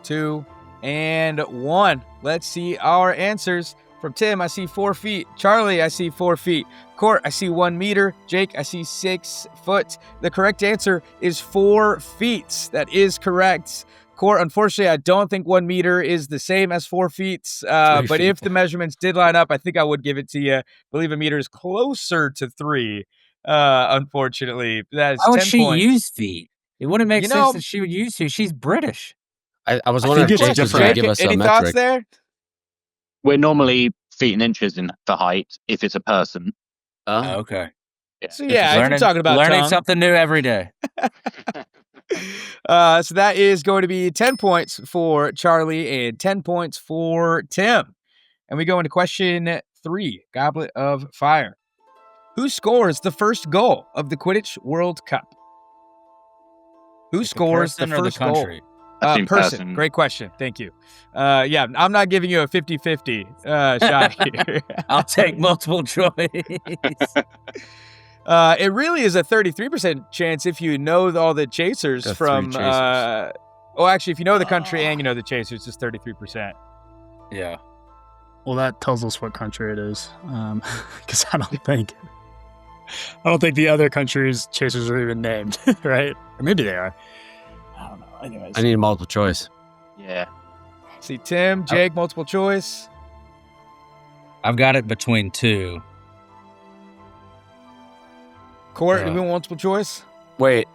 S1: 2, and 1. Let's see our answers. From Tim, I see 4 feet. Charlie, I see 4 feet. Court, I see 1 meter. Jake, I see 6 foot. The correct answer is 4 feet. That is correct. Court, unfortunately, I don't think 1 meter is the same as 4 feet.
S2: 3
S1: But
S2: feet.
S1: if the measurements did line up, I think I would give it to you. I believe a meter is closer to 3. Unfortunately, that is
S3: Why would
S1: 10
S3: she
S1: points.
S3: use feet? It wouldn't make
S1: You
S3: sense
S1: know-
S3: that she would use to. She's British.
S2: I was
S4: I
S2: wondering
S4: think
S2: if
S4: it's
S2: Jake was
S4: different.
S2: going to give us
S1: Any
S2: a
S1: thoughts
S2: metric.
S1: there?
S5: We're normally feet and inches in for height if it's a person.
S2: Oh.
S3: Okay.
S1: So yeah, if you're
S3: Learning,
S1: talking about
S3: learning
S1: tongue.
S3: something new every day.
S1: So that is going to be 10 points for Charlie and 10 points for Tim. And we go into question 3, Goblet of Fire. Who scores the first goal of the Quidditch World Cup? Who
S3: Like
S1: scores the
S3: person or
S1: first
S3: the country?
S1: goal?
S5: I think
S1: Person. Great question. Thank you. Yeah, I'm not giving you a 50-50 shot here.
S3: I'll take multiple choice.
S1: It really is a 33% chance if you know all the chasers
S2: Got
S1: from.
S2: 3 chasers.
S1: Actually, if you know the country and you know the chasers, it's 33%.
S3: Yeah.
S4: Well, that tells us what country it is. Because I don't think the other countries' chasers are even named, right? Or maybe they are. I don't know. Anyways,
S2: I need a multiple choice.
S5: Yeah.
S1: See, Tim, Jake, multiple choice.
S3: I've got it between 2.
S1: Court,
S3: Yeah.
S1: do we want multiple choice?
S2: Wait.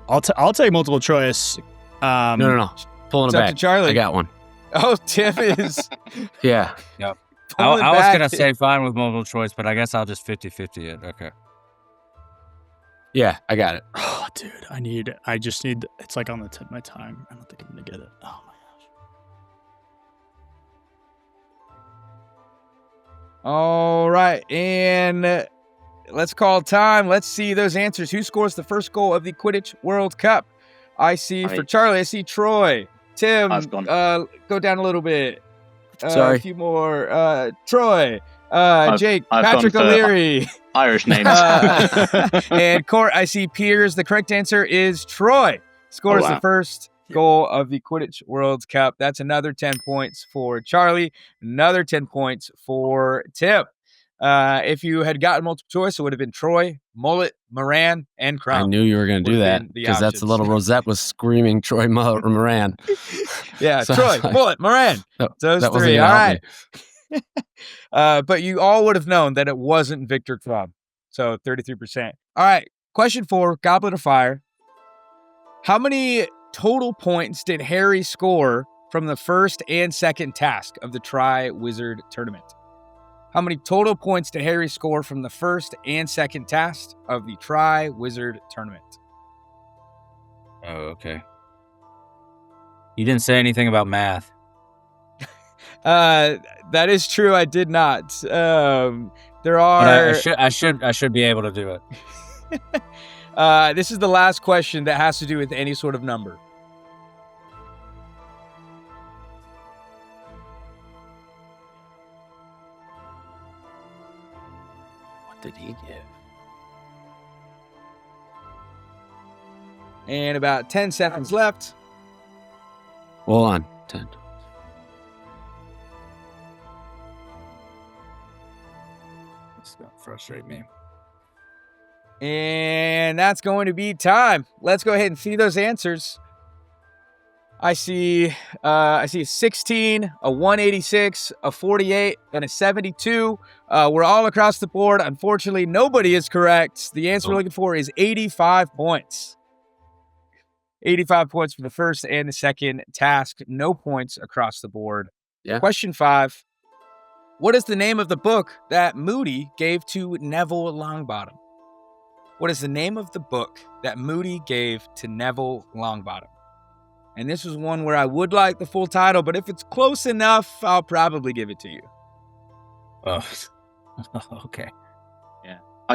S4: I'll take multiple choice.
S2: No. Pulling
S1: It's
S2: it
S1: up
S2: back.
S1: to Charlie.
S2: I got one.
S1: Oh, Tim is.
S2: Yeah.
S3: I
S1: pulling
S3: was
S1: back.
S3: going to say fine with multiple choice, but I guess I'll just 50-50 it. Okay.
S2: Yeah, I got it.
S4: Oh, dude, I just need. It's like on the tip of my tongue. I don't think I'm gonna get it. Oh my gosh.
S1: All right, and let's call time. Let's see those answers. Who scores the first goal of the Quidditch World Cup? I see for Charlie, I see Troy. Tim,
S5: I've gone.
S1: Go down a little bit.
S2: Sorry.
S1: A few more. Troy, Jake,
S5: I've
S1: Patrick
S5: gone for-
S1: O'Leary.
S5: Irish names.
S1: And Court, I see Piers. The correct answer is Troy. Scores the
S5: wow.
S1: first goal of the Quidditch World Cup. That's another 10 points for Charlie. Another 10 points for Tim. If you had gotten multiple choice, it would have been Troy, Mullet, Moran, and Crumb.
S2: I knew you were going to do
S1: Would've
S2: that
S1: been the
S2: because that's the
S1: options.
S2: little Rosette was screaming Troy Moran.
S1: Yeah,
S2: So
S1: Troy,
S2: I was like,
S1: Mullet, Moran.
S2: That
S1: Those
S2: wasn't
S1: three.
S2: gonna
S1: All
S2: help
S1: right.
S2: me.
S1: But you all would have known that it wasn't Victor Crumb. So 33%. All right. Question 4, Goblet of Fire. How many total points did Harry score from the first and second task of the Tri-Wizard Tournament? How many total points did Harry score from the first and second task of the Tri-Wizard Tournament?
S3: Oh, okay. You didn't say anything about math.
S1: That is true. I did not. There
S3: But
S1: are.
S3: I should be able to do it.
S1: This is the last question that has to do with any sort of number.
S2: What did he give?
S1: And about 10 seconds left.
S2: Hold on. 10.
S3: It's gonna frustrate me.
S1: And that's going to be time. Let's go ahead and see those answers. I see a 16, a 186, a 48, and a 72. We're all across the board. Unfortunately, nobody is correct. The answer we're looking for is 85 points. 85 points for the first and the second task. No points across the board.
S2: Yeah.
S1: Question 5. What is the name of the book that Moody gave to Neville Longbottom? What is the name of the book that Moody gave to Neville Longbottom? And this is one where I would like the full title, but if it's close enough, I'll probably give it to you.
S3: Oh, okay.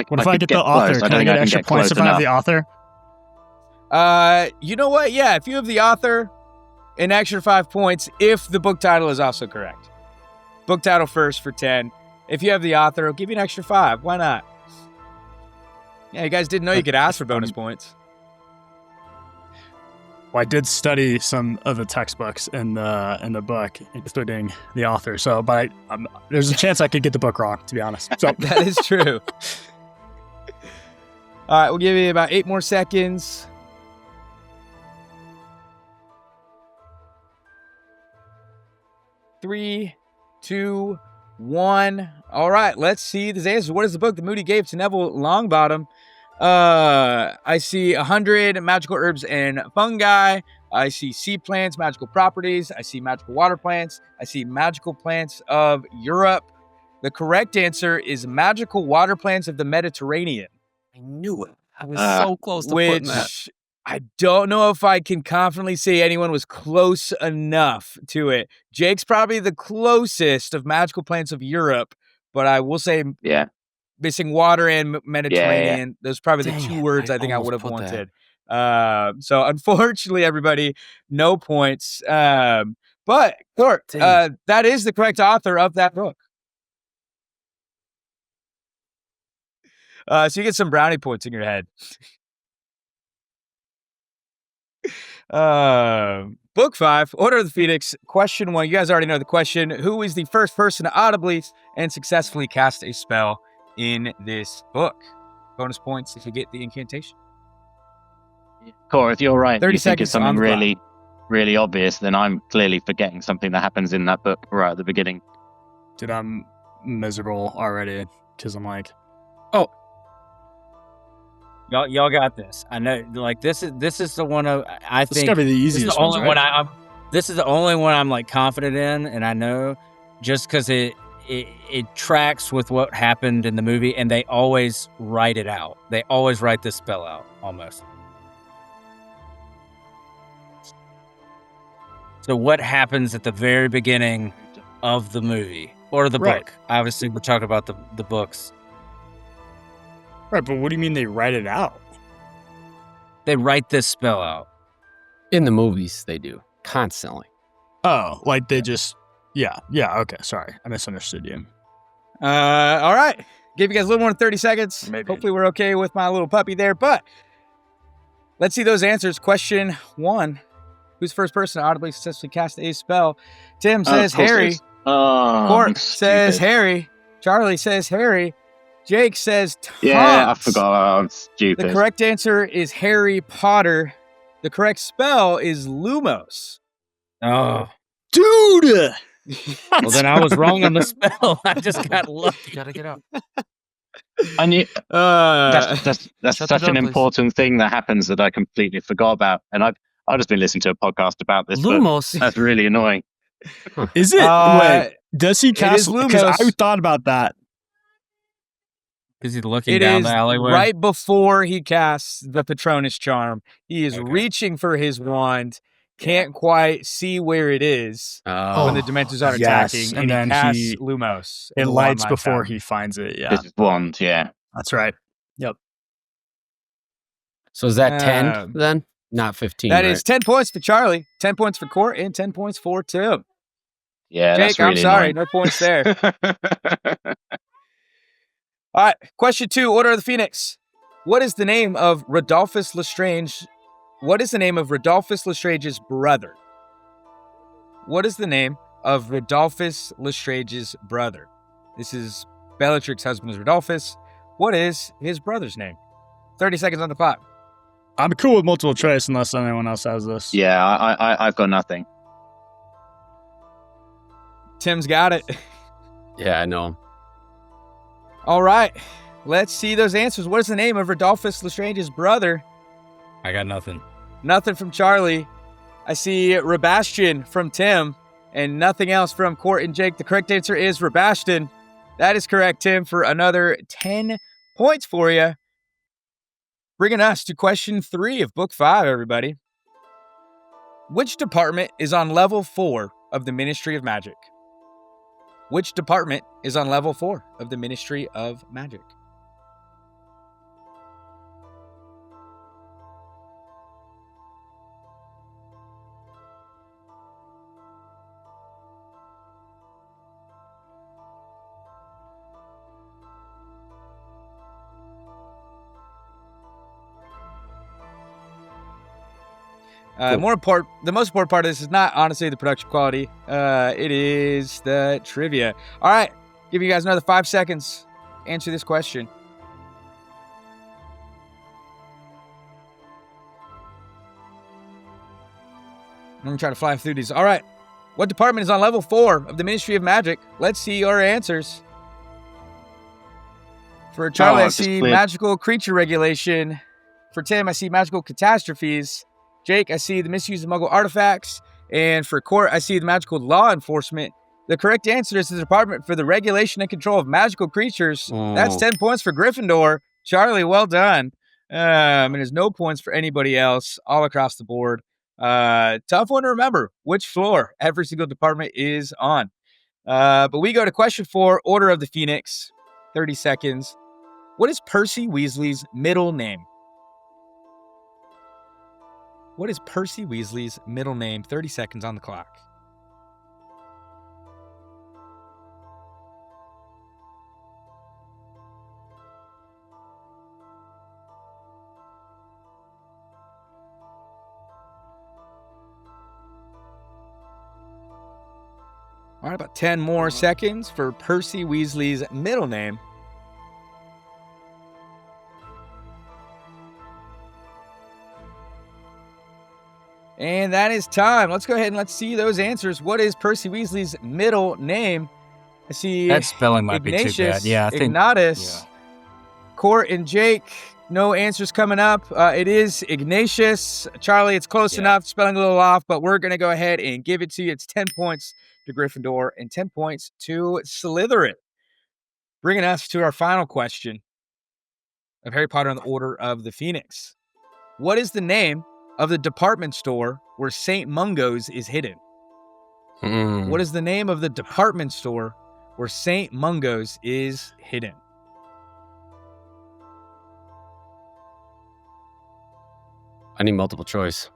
S4: What if I get the author? Can I get extra points if I have the author?
S1: You know what? Yeah, if you have the author, an extra 5 points if the book title is also correct. Book title first for 10. If you have the author, I'll give you an extra 5. Why not? Yeah, you guys didn't know you could ask for bonus points.
S4: Well, I did study some of the textbooks in the book, including the author. So, but there's a chance I could get the book wrong, to be honest. So
S1: That is true. All right, we'll give you about 8 more seconds. 3, 2, 1. All right, let's see these answers. What is the book that Moody gave to Neville Longbottom? I see 100 magical herbs and fungi. I see sea plants, magical properties. I see magical water plants. I see magical plants of Europe. The correct answer is magical water plants of the Mediterranean.
S2: I knew it. I was so close to putting that.
S1: Which I don't know if I can confidently say anyone was close enough to it. Jake's probably the closest of magical plants of Europe, but I will say
S5: Yeah.
S1: missing water and Mediterranean.
S5: Yeah.
S1: Those are probably
S2: Dang
S1: the two
S2: it,
S1: words
S2: I
S1: I think I
S2: almost
S1: would have
S2: put that.
S1: wanted. So unfortunately, everybody, no points. But Court,
S2: Dang.
S1: that is the correct author of that book. So you get some brownie points in your head. Book 5, Order of the Phoenix. Question 1. You guys already know the question. Who is the first person to audibly and successfully cast a spell in this book? Bonus points if you get the incantation.
S5: Cor, if you're right,
S1: 30
S5: you think it's
S1: seconds on
S5: something
S1: the clock.
S5: really, really obvious, then I'm clearly forgetting something that happens in that book right at the beginning.
S4: Dude, I'm miserable already because I'm like,
S3: Y'all got this. I know. Like this is the one I
S4: this is
S3: think
S4: gotta be the
S3: this is
S4: easiest
S3: the only
S4: one.
S3: one I'm. This is the only one I'm like confident in, and I know just because it tracks with what happened in the movie, and they always write it out. They always write this spell out almost. So what happens at the very beginning of the movie or the
S4: Right.
S3: book? Obviously, we're talking about the books.
S4: Right, but what do you mean they write it out?
S3: They write this spell out.
S2: In the movies, they do constantly.
S4: Oh, like they just, yeah, okay, sorry. I misunderstood you.
S1: All right. Gave you guys a little more than 30 seconds.
S4: Maybe.
S1: Hopefully we're okay with my little puppy there, but let's see those answers. Question 1. Who's the first person to audibly successfully cast a spell? Tim says
S5: Of course it
S1: Harry.
S5: is. Oh,
S1: Court says
S5: stupid.
S1: Harry. Charlie says Harry. Jake says Tom.
S5: Yeah, I forgot. I'm stupid.
S1: The correct answer is Harry Potter. The correct spell is Lumos.
S3: Oh,
S4: Dude!
S3: well then I was wrong on the spell. I just got lucky.
S2: Gotta get up.
S5: I knew that's
S2: Shut the
S5: such
S2: door,
S5: an
S2: please.
S5: important thing that happens that I completely forgot about, and I've just been listening to a podcast about this. But
S2: Lumos.
S5: that's really annoying.
S4: Is it? Wait, does he
S1: it
S4: cast?
S1: is
S4: Because I
S1: Lumos.
S4: thought about that.
S3: Is he looking
S1: It
S3: down
S1: is
S3: the alleyway?
S1: right before he casts the Patronus charm. He is
S3: Okay.
S1: reaching for his wand, can't quite see where it is when the Dementors are
S4: yes,
S1: attacking,
S4: and
S1: and
S4: then
S1: he casts
S4: he-
S1: Lumos.
S4: It
S1: The wand
S4: lights
S1: lights
S4: before
S1: out.
S4: he finds it. Yeah,
S5: This is wand, yeah.
S4: that's right.
S2: So is that 10
S1: Um,
S2: then? Not 15.
S1: That
S2: right?
S1: is 10 points for Charlie, 10 points for Court, and 10 points for Tim.
S5: Yeah,
S1: Jake,
S5: that's really
S1: I'm sorry,
S5: annoying.
S1: no points there. All right, question 2, Order of the Phoenix. What is the name of Rodolphus Lestrange? What is the name of Rodolphus Lestrange's brother? What is the name of Rodolphus Lestrange's brother? This is Bellatrix's husband is Rodolphus. What is his brother's name? 30 seconds on the clock.
S4: I'm cool with multiple choice unless anyone else has this.
S5: Yeah, I've got nothing.
S1: Tim's got it.
S2: Yeah, I know.
S1: All right, let's see those answers. What is the name of Rodolphus Lestrange's brother?
S3: I got nothing.
S1: Nothing from Charlie. I see Rabastion from Tim, and nothing else from Court and Jake. The correct answer is Rabastion. That is correct, Tim, for another 10 points for you. Bringing us to question 3 of book 5, everybody. Which department is on level 4 of the Ministry of Magic? Which department is on level 4 of the Ministry of Magic?
S2: Cool.
S1: The most important part of this is not honestly the production quality. It is the trivia. All right, give you guys another 5 seconds. Answer this question. I'm gonna try to fly through these. All right, what department is on level 4 of the Ministry of Magic? Let's see your answers. For Charlie, I
S5: I've just
S1: see
S5: cleared.
S1: magical creature regulation. For Tim, I see magical catastrophes. Jake, I see the misuse of Muggle artifacts. And for Court, I see the magical law enforcement. The correct answer is the Department for the Regulation and Control of Magical Creatures. That's 10 points for Gryffindor. Charlie, well done. And there's no points for anybody else all across the board. Tough one to remember which floor every single department is on. But we go to question 4, Order of the Phoenix. 30 seconds. What is Percy Weasley's middle name? What is Percy Weasley's middle name? 30 seconds on the clock. All right, about 10 more seconds for Percy Weasley's middle name. And that is time. Let's go ahead and let's see those answers. What is Percy Weasley's middle name? I see
S3: That spelling might be too bad.
S1: Ignatius,
S3: Yeah, I think.
S1: Ignatus, Court, and Jake. No answers coming up. It is Ignatius. Charlie, it's close enough. Spelling a little off, but we're going to go ahead and give it to you. It's 10 points to Gryffindor and 10 points to Slytherin. Bringing us to our final question of Harry Potter and the Order of the Phoenix. What is the name of the department store where St. Mungo's is hidden? What is the name of the department store where St. Mungo's is hidden?
S2: I need multiple choice.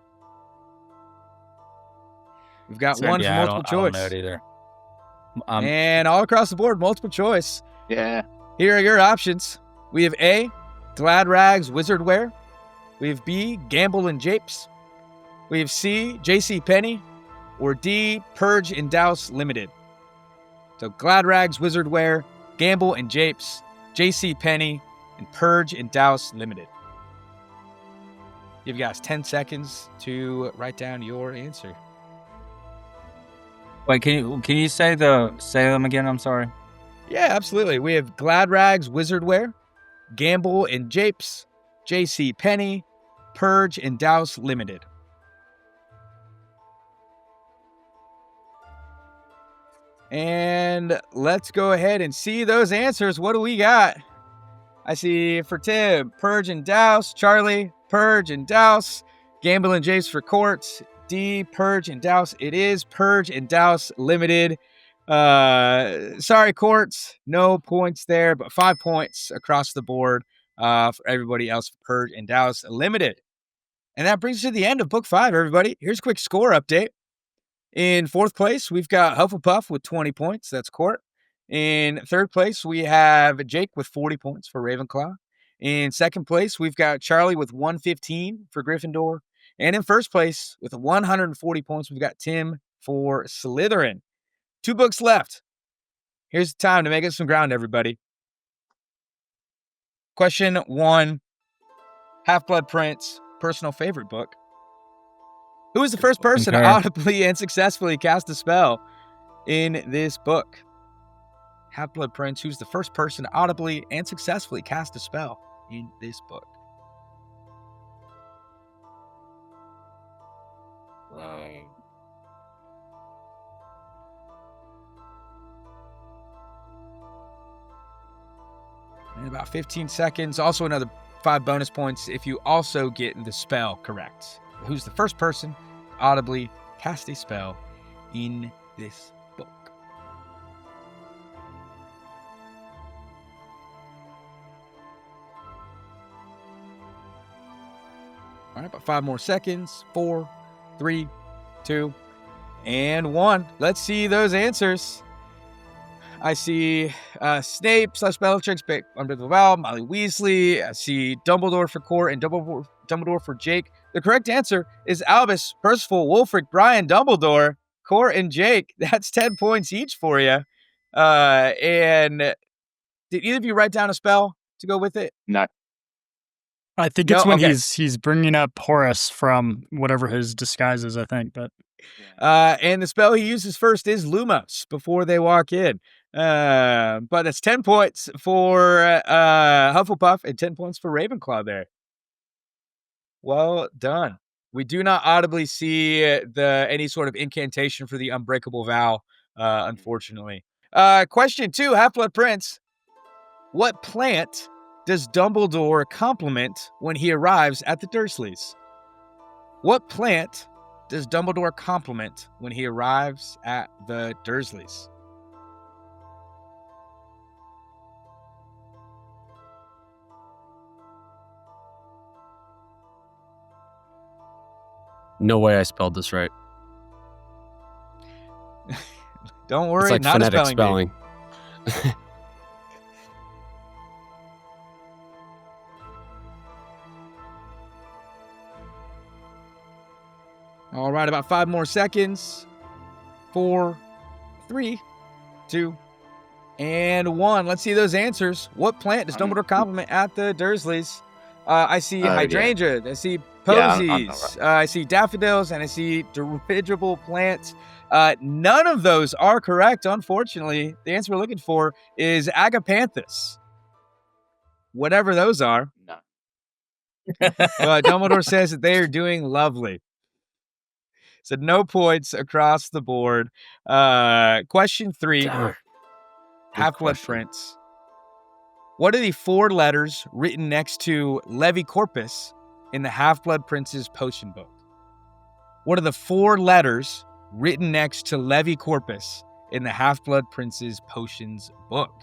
S1: We've got one for multiple choice.
S3: I don't know it either.
S1: And all across the board, multiple choice.
S5: Yeah.
S1: Here are your options. We have A, Glad Rags Wizard Wear. We have B, Gamble and Japes. We have C, JC Penney. Or D, Purge and Douse Limited. So Glad Rags Wizard Wear, Gamble and Japes, JC Penney, and Purge and Douse Limited. Give you guys 10 seconds to write down your answer.
S3: Wait, can you say them again? I'm sorry.
S1: Yeah, absolutely. We have Glad Rags Wizard Wear, Gamble and Japes, JC Penney, Purge and Douse Limited. And let's go ahead and see those answers. What do we got? I see for Tim, Purge and Douse. Charlie, Purge and Douse. Gamble and Japes for Court. D, Purge and Douse. It is Purge and Douse Limited. Sorry, Courts. No points there, but 5 points across the board for everybody else for Purge and Douse Limited. And that brings us to the end of Book 5, everybody. Here's a quick score update. In 4th place, we've got Hufflepuff with 20 points. That's Court. In 3rd place, we have Jake with 40 points for Ravenclaw. In 2nd place, we've got Charlie with 115 for Gryffindor. And in 1st place, with 140 points, we've got Tim for Slytherin. 2 books left. Here's the time to make up some ground, everybody. Question 1. Half-Blood Prince, personal favorite book. Who is the first person to audibly and successfully cast a spell in this book? Half-Blood Prince, who's the first person to audibly and successfully cast a spell in this book? In about 15 seconds. Also another 5 bonus points if you also get the spell correct. Who's the first person to audibly cast a spell in this book? All right, about 5 more seconds. 4, 3, 2, and 1. Let's see those answers. I see Snape / Bellatrix under the Val, Molly Weasley. I see Dumbledore for Court and Dumbledore for Jake. The correct answer is Albus, Percival, Wulfric, Brian, Dumbledore, Court, and Jake. That's 10 points each for you. And did either of you write down a spell to go with it?
S5: No.
S4: I think it's when he's bringing up Horace from whatever his disguise is, I think. But
S1: And the spell he uses first is Lumos before they walk in. But it's 10 points for Hufflepuff and 10 points for Ravenclaw there. Well done. We do not audibly see any sort of incantation for the unbreakable vow, unfortunately. Question 2, Half-Blood Prince. What plant does Dumbledore compliment when he arrives at the Dursleys? What plant does Dumbledore compliment when he arrives at the Dursleys?
S2: No way I spelled this right.
S1: Don't worry,
S2: It's like
S1: not
S2: phonetic
S1: a spelling bee. All right, about 5 more seconds. 4, 3, 2, and 1. Let's see those answers. What plant does Dumbledore compliment at the Dursleys? I see hydrangea. I see posies. I see daffodils, and I see dirigible plants. None of those are correct, unfortunately. The answer we're looking for is agapanthus. Whatever those are.
S5: No.
S1: Dumbledore says that they are doing lovely. So no points across the board. Question 3. Half-Blood Prince. What are the 4 letters written next to Levicorpus in the Half-Blood Prince's potion book? What are the 4 letters written next to Levicorpus in the Half-Blood Prince's potions book?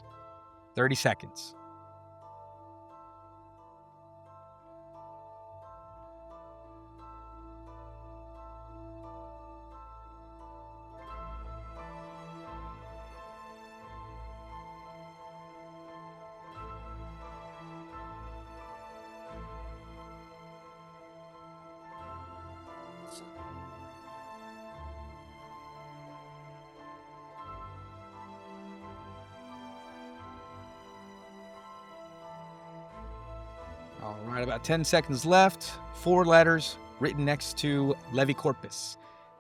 S1: 30 seconds. All right, about 10 seconds left. 4 letters written next to Levicorpus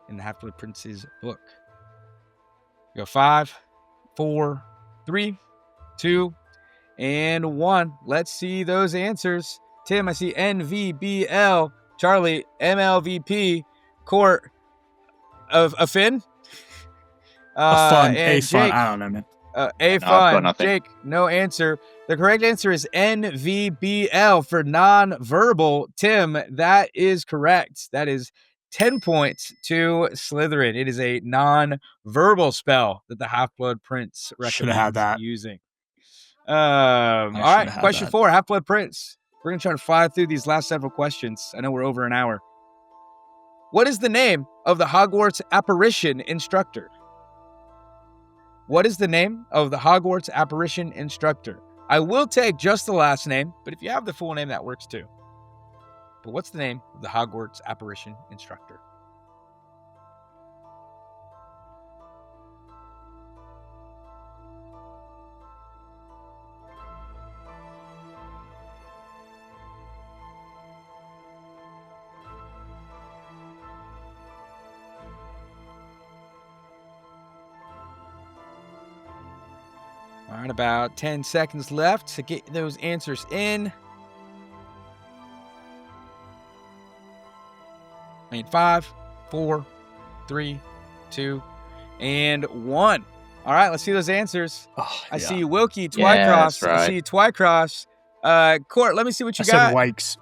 S1: in the Half-Blood Prince's book. Go 5, 4, 3, 2, and 1. Let's see those answers. Tim, I see NVBL. Charlie, MLVP. Court of a Finn.
S4: Fun.
S1: And
S4: fun.
S1: Jake,
S4: I don't know, man.
S5: I've got nothing.
S1: Jake, no answer. The correct answer is NVBL for non-verbal. Tim, that is correct. That is 10 points to Slytherin. It is a non-verbal spell that the Half-Blood Prince
S4: Should have had
S1: recommends
S4: that.
S1: using. All right, question 4, Half-Blood Prince. We're going to try to fly through these last several questions. I know we're over an hour. What is the name of the Hogwarts apparition instructor? What is the name of the Hogwarts apparition instructor? I will take just the last name, but if you have the full name, that works too. But what's the name of the Hogwarts apparition instructor? All right, about 10 seconds left to get those answers in. 5, 4, 3, 2, and 1. All right, let's see those answers. I see Wilkie, Twycross.
S5: that's right.
S1: I see Twycross. Court, let me see what you
S4: I
S1: got.
S4: said Wykes.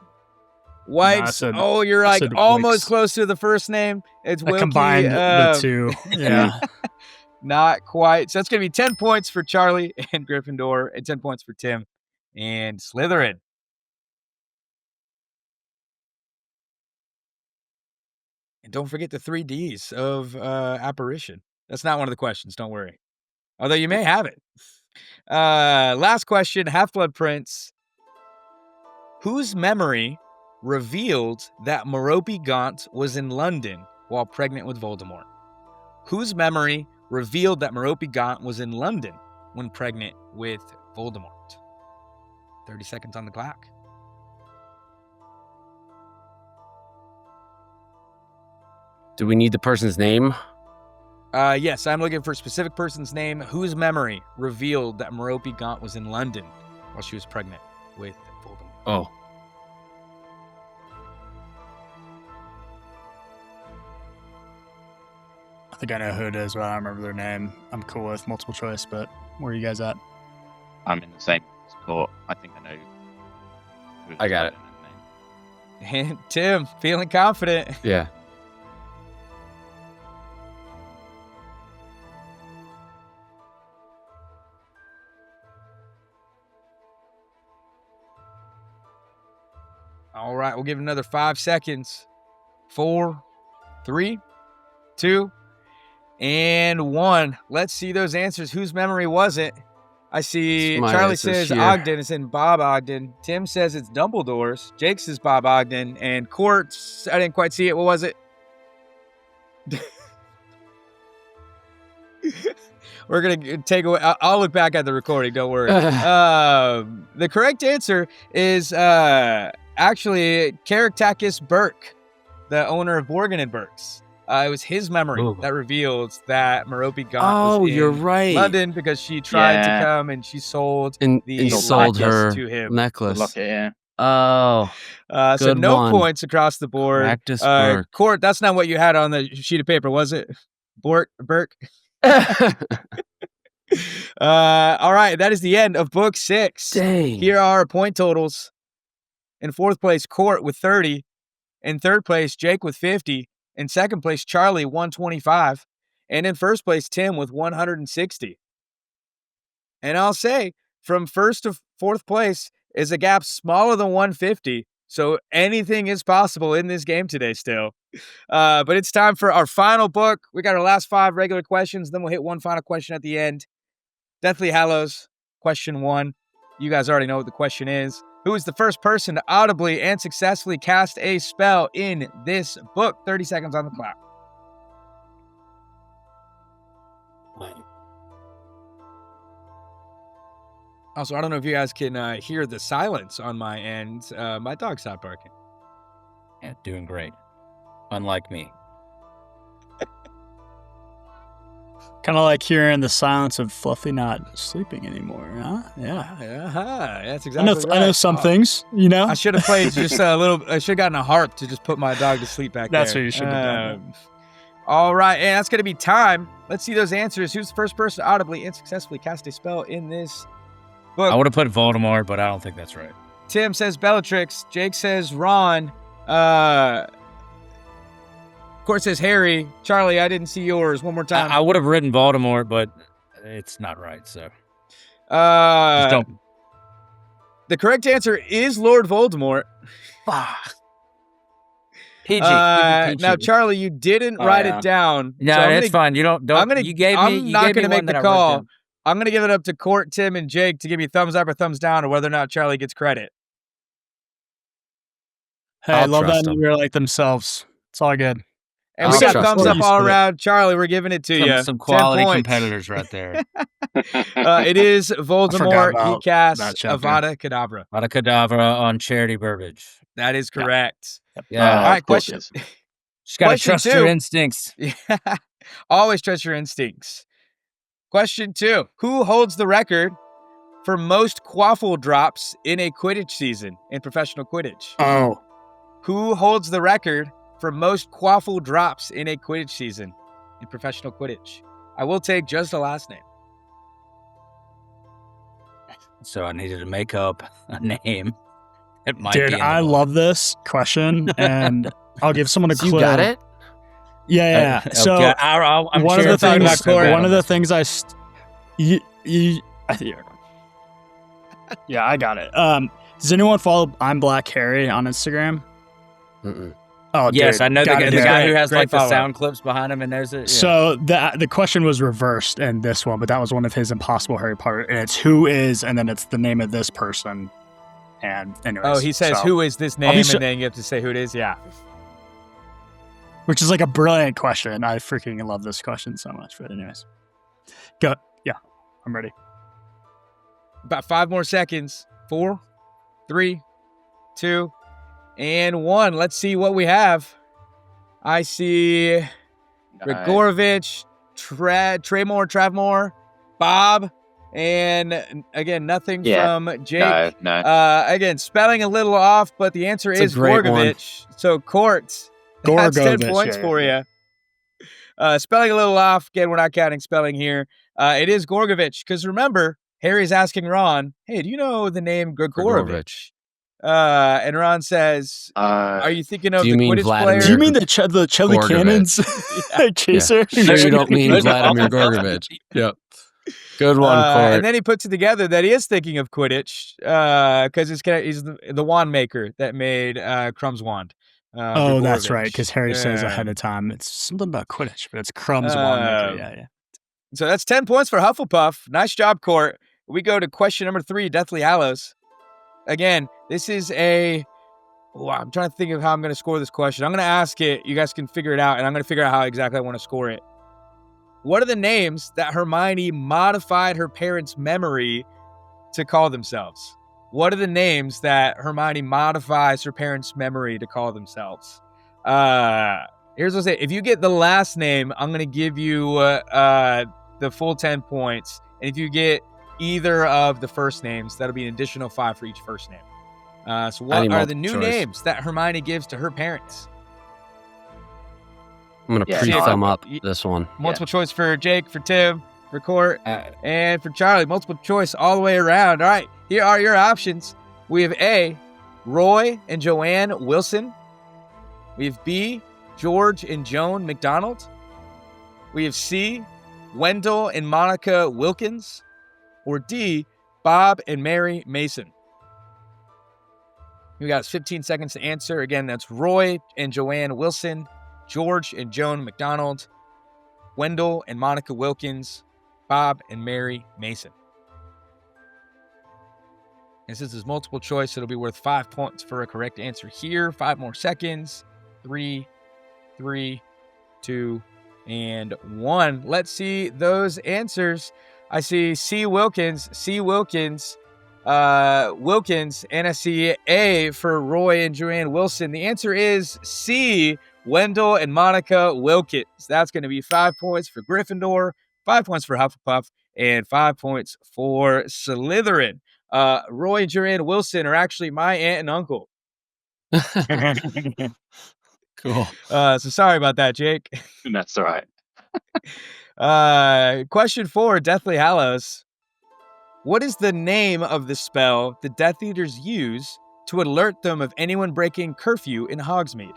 S1: Wykes.
S4: No,
S1: Oh, you're
S4: I
S1: like
S4: said
S1: almost
S4: Wykes.
S1: close to the first name. It's
S4: I
S1: Wilkie.
S4: combined the two. Yeah.
S1: Not quite. So that's going to be 10 points for Charlie and Gryffindor and 10 points for Tim and Slytherin. And don't forget the 3 Ds of apparition. That's not one of the questions. Don't worry. Although you may have it. Last question, Half-Blood Prince. Whose memory revealed that Merope Gaunt was in London while pregnant with Voldemort? Whose memory revealed that Merope Gaunt was in London when pregnant with Voldemort? 30 seconds on the clock.
S2: Do we need the person's name?
S1: Yes, I'm looking for a specific person's name whose memory revealed that Merope Gaunt was in London while she was pregnant with Voldemort.
S2: Oh.
S4: I think I know who it is, but I don't remember their name. I'm cool with multiple choice, but where are you guys at?
S5: I'm in the same spot. I think I know.
S2: I got it.
S1: And Tim, feeling confident.
S2: Yeah.
S1: All right, we'll give it another 5 seconds. 4, 3, 2, and 1. Let's see those answers. Whose memory was it? I see Charlie says Ogden. It's in Bob Ogden. Tim says it's Dumbledore's. Jake says Bob Ogden. And Court, I didn't quite see it. What was it? We're going to take away. I'll look back at the recording. Don't worry. The correct answer is actually Caractacus Burke, the owner of Borgin and Burke's. It was his memory that revealed that Merope Gaunt was in
S2: you're right.
S1: London because she tried to come and she sold
S2: and sold her
S1: to him.
S2: necklace.
S5: Locket, yeah.
S2: Oh.
S1: So no points across the board.
S2: Practice Burke.
S1: Court, that's not what you had on the sheet of paper, was it? Burke? All right, that is the end of book 6.
S2: Dang.
S1: Here are our point totals. In 4th place, Court with 30. In 3rd place, Jake with 50. In 2nd place, Charlie, 125. And in 1st place, Tim with 160. And I'll say, from 1st to 4th place is a gap smaller than 150. So anything is possible in this game today still. But it's time for our final book. We got our last 5 regular questions. Then we'll hit one final question at the end. Deathly Hallows, question 1. You guys already know what the question is. Who is the first person to audibly and successfully cast a spell in this book? 30 seconds on the clock. Also, I don't know if you guys can hear the silence on my end. My dog stopped barking.
S3: Yeah, doing great. Unlike me.
S4: Kind of like hearing the silence of Fluffy not sleeping anymore, huh? Yeah.
S1: That's exactly right.
S4: I know some things, you know?
S1: I should have played just a little. I should have gotten a harp to just put my dog to sleep back there.
S4: That's what you should have done.
S1: All right, and that's going to be time. Let's see those answers. Who's the first person to audibly and successfully cast a spell in this book?
S3: I would have put Voldemort, but I don't think that's right.
S1: Tim says Bellatrix. Jake says Ron. Court says Harry. Charlie, I didn't see yours. One more time.
S3: I would have written Voldemort, but it's not right, so.
S1: Just
S3: don't.
S1: The correct answer is Lord Voldemort.
S3: PG.
S1: Now, Charlie, you didn't write it down.
S3: No,
S1: so
S3: that's fine. You don't. You gave me.
S1: I'm not going to make the call.
S3: Down.
S1: I'm going to give it up to Court, Tim, and Jake to give me thumbs up or thumbs down, or whether or not Charlie gets credit.
S4: Hey, I love that they're like themselves. It's all good.
S1: And we got thumbs up all around. Charlie, we're giving it to you.
S3: Some quality competitors right there.
S1: It is Voldemort. He casts Avada Kedavra.
S3: Avada Kedavra on Charity Burbage.
S1: That is correct.
S3: Yeah.
S1: All right, question.
S3: Just got to trust your instincts.
S1: Always trust your instincts. Question 2. Who holds the record for most quaffle drops in a Quidditch season in professional Quidditch?
S4: Oh.
S1: Who holds the record for most quaffle drops in a Quidditch season in professional Quidditch? I will take just the last name.
S3: So I needed to make up a name. It might
S4: Dude,
S3: be
S4: I love this question, and I'll give someone a clue.
S2: You got it?
S4: Yeah. So
S3: I'm
S4: one
S3: sure
S4: of the things I yeah, I got it. Does anyone follow I'm Black Harry on Instagram?
S2: Mm-mm.
S4: Oh,
S3: yes,
S4: dude,
S3: I know the guy who has
S1: Great
S3: like the
S1: follow.
S3: sound clips behind him, and there's it. Yeah.
S4: So the question was reversed in this one, but that was one of his impossible Harry Potter, and it's who is, and then it's the name of this person. And anyways,
S1: he says who is this name, and then you have to say who it is. Yeah,
S4: which is like a brilliant question. I freaking love this question so much. But anyways, go. Yeah, I'm ready.
S1: About 5 more seconds. 4, 3, 2, and 1. Let's see what we have. I see Grigorovich, Travmore, Bob, and again, nothing from Jake.
S5: No.
S1: Again, spelling a little off, but the answer
S2: It's a
S1: is
S2: great
S1: Gorgovich. So, Court, that's 10
S4: Gorgovich,
S1: points
S4: yeah,
S1: for you. Spelling a little off. Again, we're not counting spelling here. It is Gorgovich, because remember, Harry's asking Ron, hey, do you know the name Grigorovich? And Ron says, are you thinking of
S2: Do you
S1: the
S2: mean
S1: Quidditch
S2: Vladimir?
S1: player?
S4: Do you mean the Chili
S2: Gorgovich.
S4: Cannons chaser?
S2: Sure you don't mean
S3: Those are
S2: Vladimir
S3: awful
S2: Gorgovich. Yep. Good one, Court.
S1: And then he puts it together that he is thinking of Quidditch, because he's the wand maker that made Crumb's wand.
S4: Oh, that's
S1: Grigorovich.
S4: right, because Harry says ahead of time it's something about Quidditch, but it's Crumb's wand maker. Yeah.
S1: So that's 10 points for Hufflepuff. Nice job, Court. We go to question number 3, Deathly Hallows. Again, this is I'm trying to think of how I'm going to score this question. I'm going to ask it. You guys can figure it out, and I'm going to figure out how exactly I want to score it. What are the names that Hermione modified her parents' memory to call themselves? What are the names that Hermione modifies her parents' memory to call themselves? Here's what I say. If you get the last name, I'm going to give you the full 10 points. And if you get either of the first names, that'll be an additional 5 for each first name. So what are the new names that Hermione gives to her parents?
S2: I'm going to pre-thumb up this one.
S1: Multiple choice for Jake, for Tim, for Court, and for Charlie. Multiple choice all the way around. All right, here are your options. We have A, Roy and Joanne Wilson. We have B, George and Joan McDonald. We have C, Wendell and Monica Wilkins. Or D, Bob and Mary Mason. You got 15 seconds to answer. Again, that's Roy and Joanne Wilson, George and Joan McDonald, Wendell and Monica Wilkins, Bob and Mary Mason. And since it's multiple choice, it'll be worth 5 points for a correct answer here. 5 more seconds. 3, 2, and 1. Let's see those answers. I see C. Wilkins, and I see A for Roy and Joanne Wilson. The answer is C, Wendell and Monica Wilkins. That's going to be 5 points for Gryffindor, 5 points for Hufflepuff, and 5 points for Slytherin. Roy and Joanne Wilson are actually my aunt and uncle.
S2: Cool.
S1: So sorry about that, Jake.
S5: That's all right.
S1: Question 4, Deathly Hallows. What is the name of the spell the Death Eaters use to alert them of anyone breaking curfew in Hogsmeade?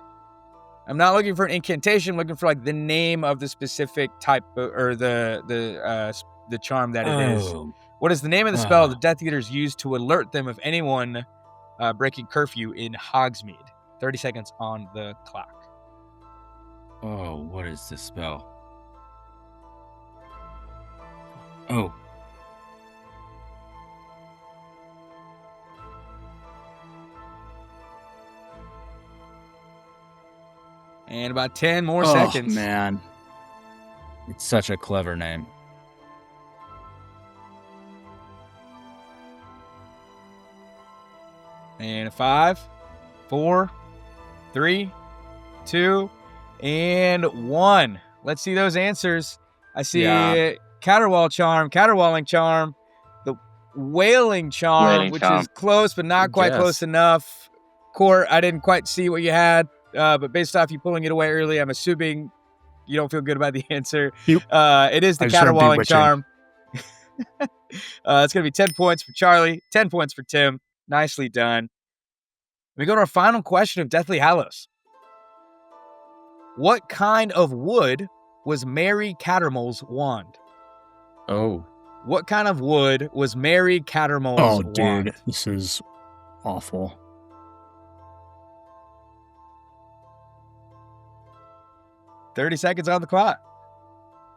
S1: I'm not looking for an incantation. I'm looking for the name of the specific type or the charm that it is. What is the name of the spell the Death Eaters use to alert them of anyone breaking curfew in Hogsmeade? 30 seconds on the clock.
S3: Oh, what is this spell? Oh.
S1: And about 10 more seconds.
S4: Man.
S3: It's such a clever name.
S1: And 5, 4, 3, 2, and 1. Let's see those answers. I see Caterwauling Charm, the Wailing Charm, which is close but not quite close enough. Court, I didn't quite see what you had, but based off you pulling it away early, I'm assuming you don't feel good about the answer. It is the Caterwauling Charm. It's going to be 10 points for Charlie, 10 points for Tim. Nicely done. We go to our final question of Deathly Hallows. What kind of wood was Mary Cattermole's wand?
S2: Oh.
S1: What kind of wood was Mary Cattermole's wand?
S4: Oh, dude, this is awful.
S1: "30 seconds on the clock."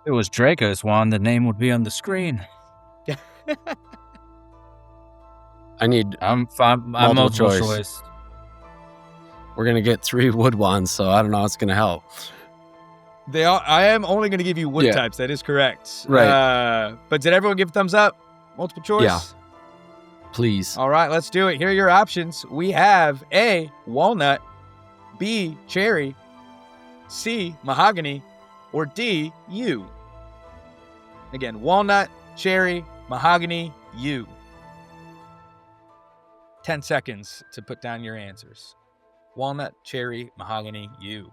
S3: If it was Draco's wand, the name would be on the screen.
S2: I need
S3: I'm multiple choice.
S2: We're going to get 3 wood wands, so I don't know how it's going to help.
S1: I am only going to give you wood types. That is correct.
S2: Right.
S1: But did everyone give a thumbs up? Multiple choice?
S2: Yeah. Please.
S1: All right, let's do it. Here are your options. We have A, walnut, B, cherry,
S6: C, mahogany, or D, yew? Again, walnut, cherry, mahogany, yew. 10 seconds to put down your answers. Walnut, cherry, mahogany, yew.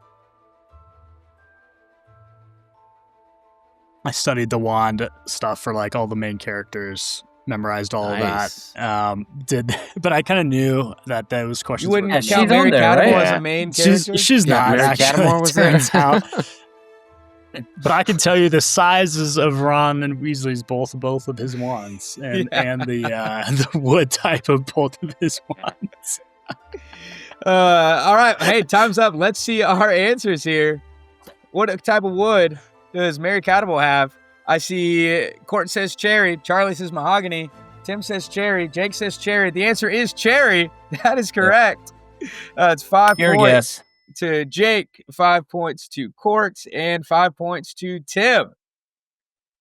S4: I studied the wand stuff for like all the main characters, memorized all
S2: Nice.
S4: of that. But I kind of knew that those questions.
S6: You wouldn't
S3: Yeah,
S6: count
S3: she's
S6: Mary
S3: on there,
S6: Catmull
S3: right?
S6: as
S5: Yeah.
S6: a main character?
S4: She's not
S2: Mary
S4: actually.
S2: Catmull was there.
S4: Turns out. But I can tell you the sizes of Ron and Weasley's both of his wands, and the wood type of both of his wands.
S6: All right. Hey, time's up. Let's see our answers here. What type of wood does Mary Catmull have? I see Court says cherry. Charlie says mahogany. Tim says cherry. Jake says cherry. The answer is cherry. That is correct. It's 5
S3: Your
S6: points
S3: guess.
S6: to Jake, 5 points to Court, and 5 points to Tim.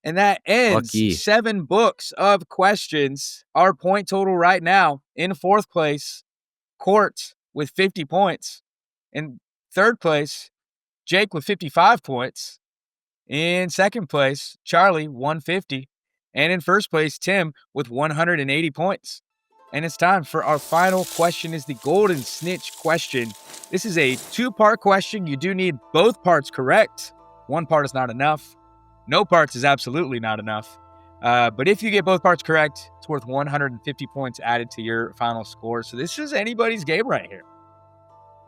S6: And that ends
S2: Lucky.
S6: 7 books of questions. Our point total right now in 4th place, Court with 50 points. In 3rd place, Jake with 55 points. In 2nd place, Charlie, 150. And in 1st place, Tim with 180 points. And it's time for our final question is the Golden Snitch question. This is a 2-part question. You do need both parts correct. 1 part is not enough. No parts is absolutely not enough. But if you get both parts correct, it's worth 150 points added to your final score. So this is anybody's game right here.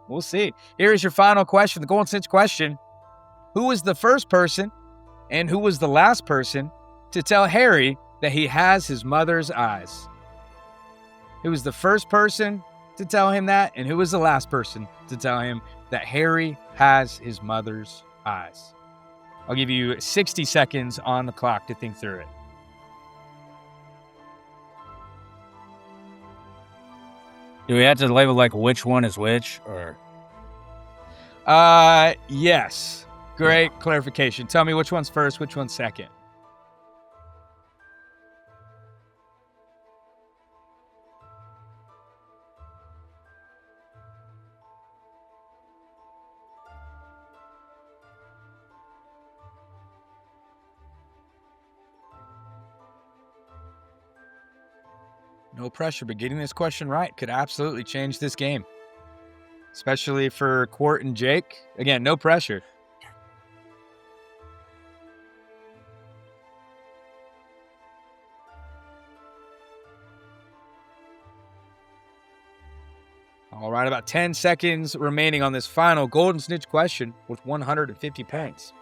S6: We'll see. Here is your final question, the Golden Snitch question. Who was the first person and who was the last person to tell Harry that he has his mother's eyes? Who was the first person to tell him that, and who was the last person to tell him that Harry has his mother's eyes? I'll give you 60 seconds on the clock to think through it.
S3: Do we have to label like which one is which, or?
S6: Yes. Great clarification. Tell me which one's first, which one's second. No pressure, but getting this question right could absolutely change this game. Especially for Court and Jake. Again, no pressure. All right, about 10 seconds remaining on this final Golden Snitch question with 150 points.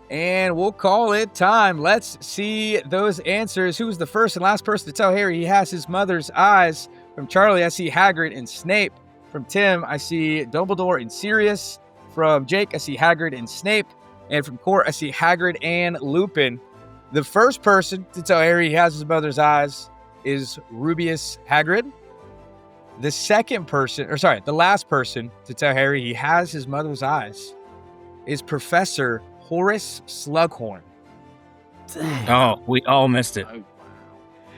S6: And we'll call it time. Let's see those answers. Who was the first and last person to tell Harry he has his mother's eyes? From Charlie, I see Hagrid and Snape. From Tim, I see Dumbledore and Sirius. From Jake, I see Hagrid and Snape. And from Court, I see Hagrid and Lupin. The first person to tell Harry he has his mother's eyes is Rubius Hagrid. The last person to tell Harry he has his mother's eyes is Professor Horace Slughorn.
S3: Oh, we all missed it.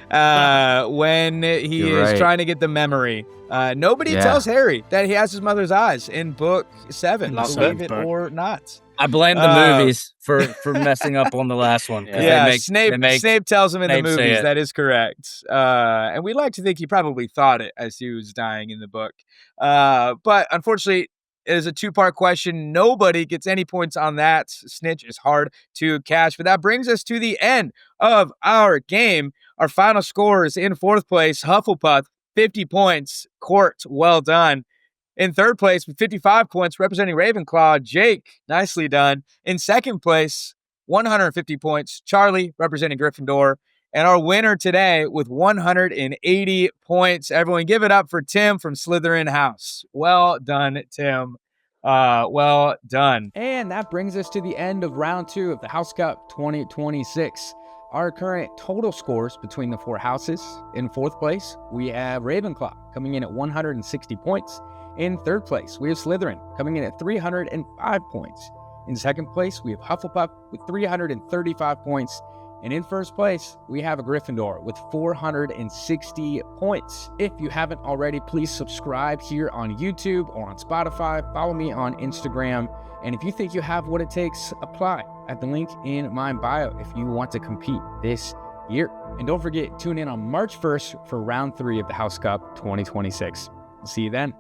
S6: When he
S2: You're
S6: is
S2: right.
S6: trying to get the memory. Nobody
S2: Yeah.
S6: tells Harry that he has his mother's eyes in book 7,
S4: Not
S6: believe
S4: the
S6: it
S4: book.
S6: or not.
S3: I blame the movies for messing up on the last one. 'cause
S6: Yeah,
S3: they make
S6: Snape tells him in the
S3: Snape say
S6: movies.
S3: it.
S6: That is correct. And we like to think he probably thought it as he was dying in the book. But unfortunately, it is a 2-part question. Nobody gets any points on that. Snitch is hard to catch. But that brings us to the end of our game. Our final score is in 4th place, Hufflepuff, 50 points. Court, well done. In 3rd place with 55 points, representing Ravenclaw, Jake, nicely done. In 2nd place, 150 points, Charlie, representing Gryffindor. And our winner today with 180 points. Everyone give it up for Tim from Slytherin House. Well done, Tim. Well done. And that brings us to the end of round 2 of the House Cup 2026. Our current total scores between the 4 houses. In 4th place, we have Ravenclaw coming in at 160 points. In 3rd place, we have Slytherin coming in at 305 points. In 2nd place, we have Hufflepuff with 335 points.
S1: And in first place, we have a Gryffindor with 460 points. If you haven't already, please subscribe here on YouTube or on Spotify. Follow me on Instagram. And if you think you have what it takes, apply at the link in my bio if you want to compete this year. And don't forget, tune in on March 1st for round 3 of the House Cup 2026. I'll see you then.